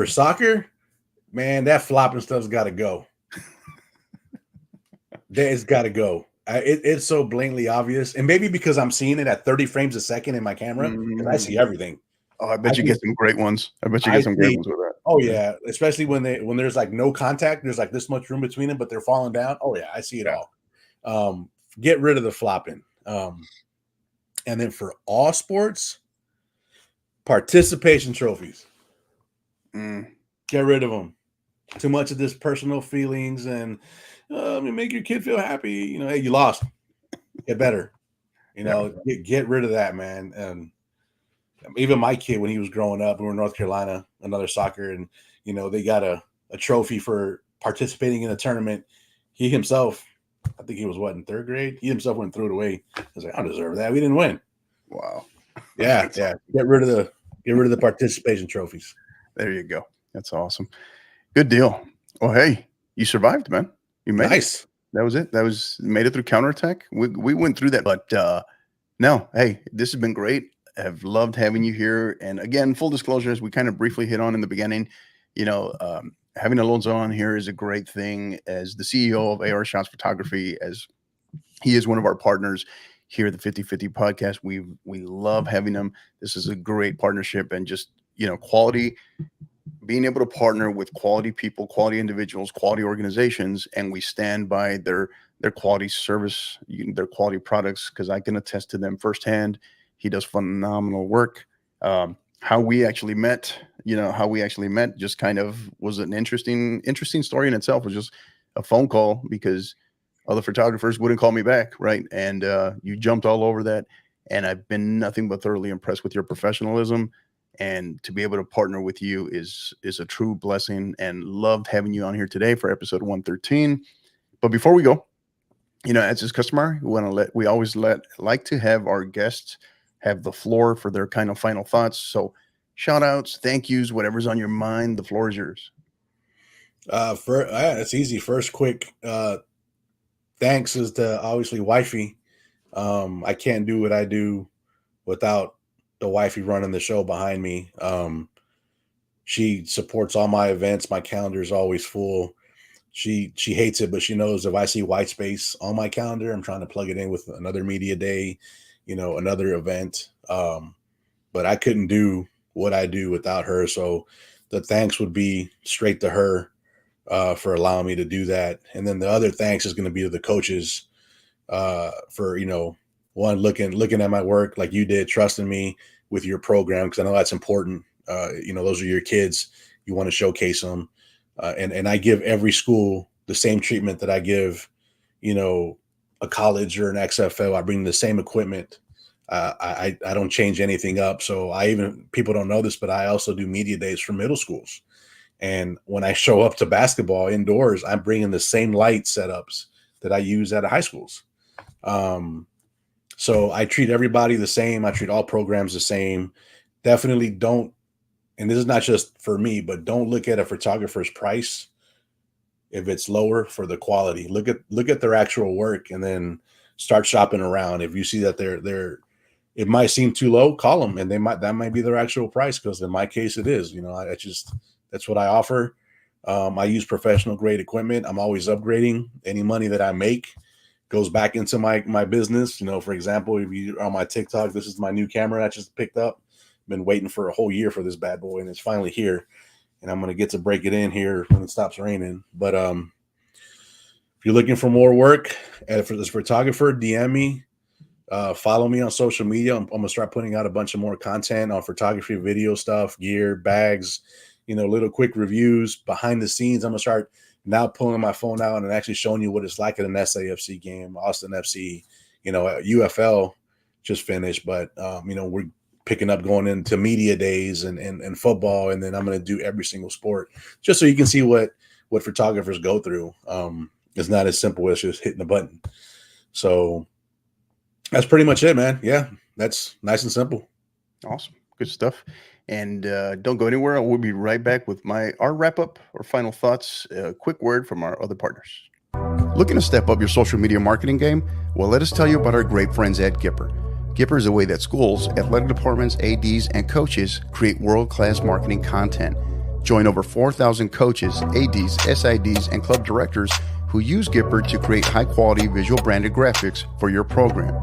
soccer, man, that flopping stuff's got to go. It's got to go. It's so blatantly obvious, and maybe because I'm seeing it at 30 frames a second in my camera, because I see everything. Oh, I bet you get some great ones. Great ones with that. Oh yeah, especially when there's like no contact, there's like this much room between them, but they're falling down. Oh yeah, I see it all. Get rid of the flopping. And then for all sports, participation trophies. Get rid of them. Too much of this personal feelings and make your kid feel happy. Hey, you lost. Get better. Get rid of that, man. And even my kid, when he was growing up, we were in North Carolina, another soccer, and they got a trophy for participating in a tournament. He himself, I think he was in 3rd grade. He himself went and threw it away. I was like, I deserve that. We didn't win. Wow. Yeah. Get rid of the participation trophies. There you go. That's awesome. Good deal. Well, hey, you survived, man. You made it. That was it. Made it through counterattack. We went through that, but no, hey, this has been great. I've loved having you here. And again, full disclosure, as we kind of briefly hit on in the beginning, having Alonso on here is a great thing. As the CEO of AR Shots Photography, as he is one of our partners here at the 50/50 podcast, we love having him. This is a great partnership, and just quality, being able to partner with quality people, quality individuals, quality organizations, and we stand by their quality service, their quality products, because I can attest to them firsthand. He does phenomenal work. How we actually met, just kind of was an interesting story in itself. It was just a phone call because other photographers wouldn't call me back, right? And you jumped all over that, and I've been nothing but thoroughly impressed with your professionalism. And to be able to partner with you is a true blessing, and loved having you on here today for episode 113. But before we go, as is customary, we always like to have our guests have the floor for their kind of final thoughts. So shout outs, thank yous, whatever's on your mind, the floor is yours. It's easy. First quick thanks is to obviously wifey. I can't do what I do without the wifey running the show behind me. She supports all my events. My calendar is always full. She hates it, but she knows if I see white space on my calendar, I'm trying to plug it in with another media day, another event. But I couldn't do what I do without her. So the thanks would be straight to her for allowing me to do that. And then the other thanks is going to be to the coaches for, one, looking at my work like you did, trusting me with your program, because I know that's important. Those are your kids. You want to showcase them. And I give every school the same treatment that I give, a college or an XFL. I bring the same equipment. I don't change anything up. So people don't know this, but I also do media days for middle schools. And when I show up to basketball indoors, I'm bringing the same light setups that I use at high schools. So I treat everybody the same. I treat all programs the same. Definitely don't. And this is not just for me, but don't look at a photographer's price if it's lower for the quality. Look at their actual work and then start shopping around. If you see that it might seem too low, call them, and that might be their actual price, because in my case it is. That's what I offer. I use professional grade equipment. I'm always upgrading. Any money that I make goes back into my business. For example, if you are on my TikTok, this is my new camera I just picked up. Been waiting for a whole year for this bad boy, and it's finally here, and I'm going to get to break it in here when it stops raining. But if you're looking for more work for this photographer, DM me, follow me on social media. I'm going to start putting out a bunch of more content on photography, video stuff, gear, bags, little quick reviews behind the scenes. I'm going to start now pulling my phone out and actually showing you what it's like at an SAFC game, Austin FC, UFL just finished, but we're picking up going into media days and football. And then I'm going to do every single sport just so you can see what photographers go through. It's not as simple as just hitting a button. So that's pretty much it, man. Yeah, that's nice and simple. Awesome. Good stuff. And don't go anywhere. We'll be right back with our wrap-up or final thoughts. A quick word from our other partners. Looking to step up your social media marketing game? Well, let us tell you about our great friends at Gipper. Gipper is a way that schools, athletic departments, ADs, and coaches create world-class marketing content. Join over 4,000 coaches, ADs, SIDs, and club directors who use Gipper to create high-quality visual branded graphics for your program.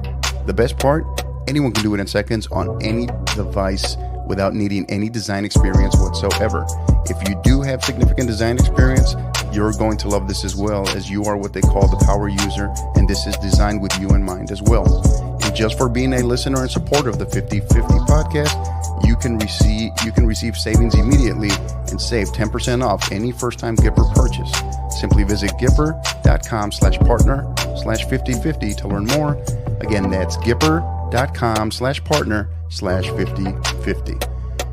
The best part? Anyone can do it in seconds on any device without needing any design experience whatsoever. If you do have significant design experience, you're going to love this as well, as you are what they call the power user, and this is designed with you in mind as well. And just for being a listener and supporter of the 50/50 podcast, you can receive savings immediately and save 10% off any first-time Gipper purchase. Simply visit gipper.com/partner/5050 to learn more. Again, that's gipper.com/partner/5050.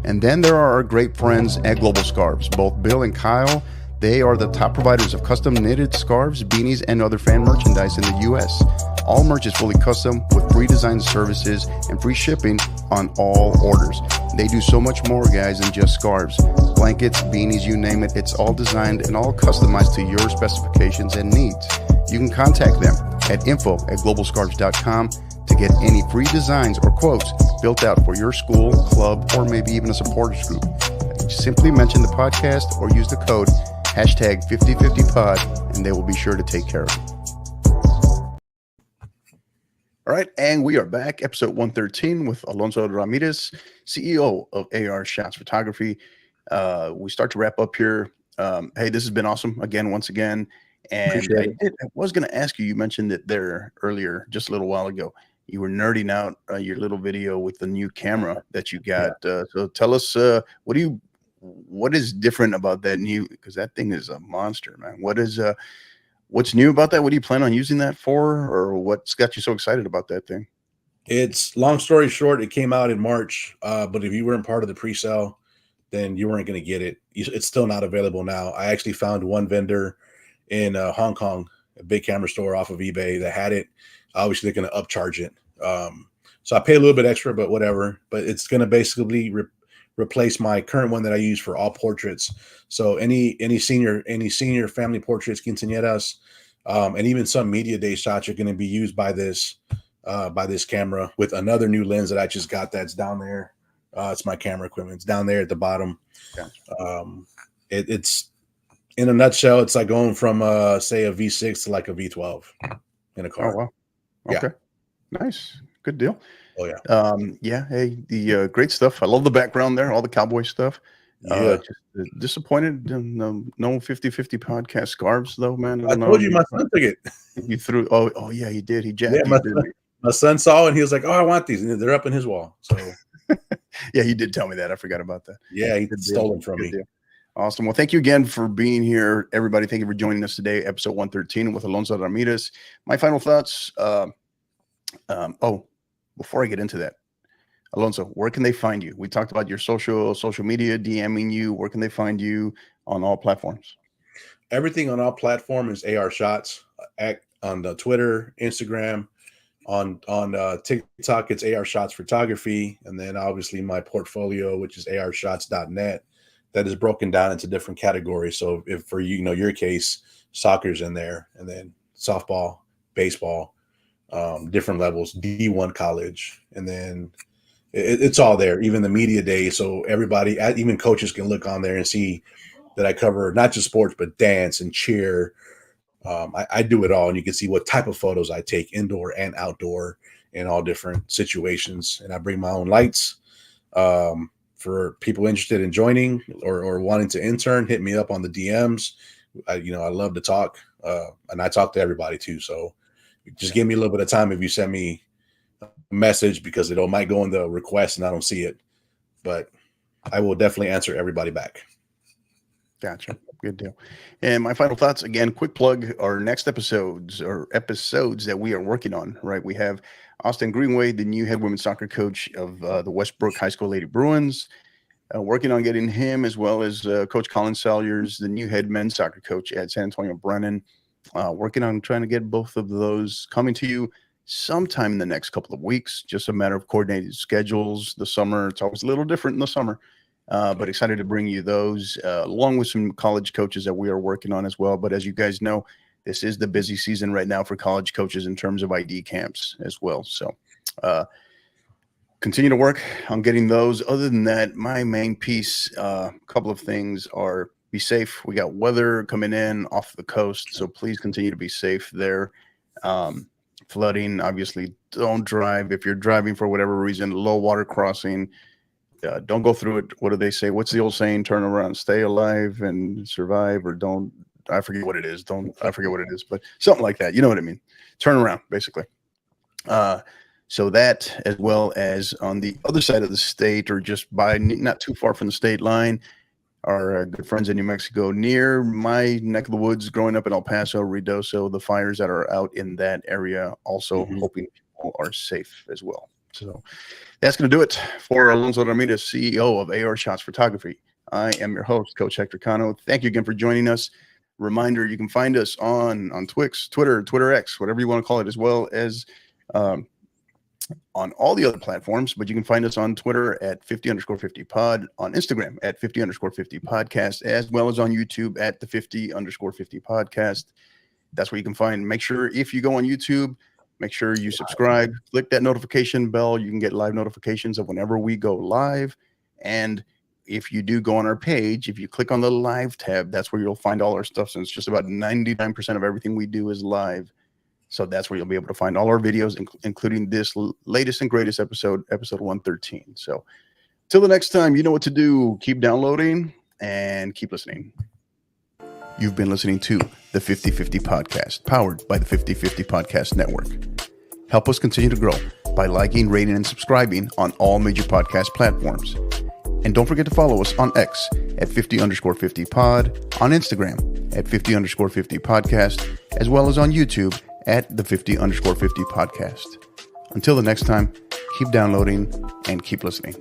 And then there are our great friends at Global Scarves, both Bill and Kyle. They are the top providers of custom knitted scarves, beanies, and other fan merchandise in the U.S. All merch is fully custom with free design services and free shipping on all orders. They do so much more, guys, than just scarves. Blankets, beanies, you name it. It's all designed and all customized to your specifications and needs. You can contact them at info@globalscarves.com to get any free designs or quotes built out for your school, club, or maybe even a supporters group. Simply mention the podcast or use the code #5050pod, and they will be sure to take care of it. All right, and we are back, episode 113 with Alonso Ramirez, CEO of AR Shots Photography. We start to wrap up here. Hey, this has been awesome once again. And I was going to ask you, you mentioned it there earlier, just a little while ago. You were nerding out your little video with the new camera that you got. Yeah. So tell us, what is different about that new? Because that thing is a monster, man. What's new about that? What do you plan on using that for, or what's got you so excited about that thing? It's long story short. It came out in March, but if you weren't part of the pre-sale, then you weren't going to get it. It's still not available now. I actually found one vendor in Hong Kong, a big camera store off of eBay that had it. Obviously, they're going to upcharge it. So I pay a little bit extra, but whatever. But it's going to basically replace my current one that I use for all portraits. So any senior family portraits, quinceañeras, and even some media day shots are going to be used by this by this camera with another new lens that I just got that's down there. It's my camera equipment. It's down there at the bottom. Gotcha. It's in a nutshell, it's like going from say a V6 to like a V12 in a car. Oh, wow. Okay. Yeah. Nice. Good deal. Oh yeah. Hey, the great stuff. I love the background there, all the cowboy stuff. Yeah. Just disappointed in no 50/50 podcast scarves though, man. I told you my son took it. You threw. Oh yeah, he did. He jacked Yeah, you. my son saw it and he was like, "Oh, I want these." And they're up in his wall. So yeah, he did tell me that. I forgot about that. Yeah, he stole them from me. Deal. Awesome. Well, thank you again for being here, everybody. Thank you for joining us today, episode 113 with Alonso Ramirez. My final thoughts. Before I get into that, Alonso, where can they find you? We talked about your social media, DMing you. Where can they find you on all platforms? Everything on all platforms is AR Shots. On the Twitter, Instagram, on TikTok, it's AR Shots Photography, and then obviously my portfolio, which is arshots.net, that is broken down into different categories. So if for your case, soccer's in there, and then softball, baseball, different levels, D1 college, and then it's all there, even the media day. So everybody, even coaches, can look on there and see that I cover not just sports, but dance and cheer. I do it all, and you can see what type of photos I take, indoor and outdoor, in all different situations. And I bring my own lights. For people interested in joining or wanting to intern, hit me up on the DMs. I love to talk, and I talk to everybody too. So just give me a little bit of time if you send me a message, because it might go in the request and I don't see it, but I will definitely answer everybody back. Gotcha. Good deal. And my final thoughts, again, quick plug, our next episodes that we are working on, right? We have Austin Greenway, the new head women's soccer coach of the Westbrook High School Lady Bruins, working on getting him, as well as Coach Colin Salyers, the new head men's soccer coach at San Antonio Brennan, working on trying to get both of those coming to you sometime in the next couple of weeks. Just a matter of coordinated schedules. The summer, it's always a little different in the summer. But excited to bring you those, along with some college coaches that we are working on as well. But as you guys know, this is the busy season right now for college coaches in terms of ID camps as well. So continue to work on getting those. Other than that, my main piece, a couple of things are: be safe. We got weather coming in off the coast, so please continue to be safe there. Flooding, obviously, don't drive. If you're driving for whatever reason, low water crossing, don't go through it. What do they say? What's the old saying? Turn around, stay alive and survive, or don't. I forget what it is. I forget what it is, but something like that. You know what I mean? Turn around, basically. So that, as well as on the other side of the state, or just not too far from the state line, our good friends in New Mexico, near my neck of the woods, growing up in El Paso, Ruidoso, the fires that are out in that area, also hoping people are safe as well. So that's going to do it for Alonso Ramirez, CEO of AR Shots Photography. I am your host, Coach Hector Cano. Thank you again for joining us. Reminder, you can find us on Twix, Twitter X, whatever you want to call it, as well as on all the other platforms. But you can find us on Twitter at 50_50pod, on Instagram at 50_50 podcast, as well as on YouTube at the 50_50 podcast. That's where you can find. Make sure if you go on YouTube, make sure you subscribe, click that notification bell. You can get live notifications of whenever we go live. And if you do go on our page, if you click on the live tab, that's where you'll find all our stuff. Since just about 99% of everything we do is live. So that's where you'll be able to find all our videos, including this latest and greatest episode 113. So till the next time, you know what to do. Keep downloading and keep listening. You've been listening to the 50/50 Podcast, powered by the 50/50 Podcast Network. Help us continue to grow by liking, rating, and subscribing on all major podcast platforms. And don't forget to follow us on X at 50_50 pod, on Instagram at 50_50 podcast, as well as on YouTube at the 50_50 podcast. Until the next time, keep downloading and keep listening.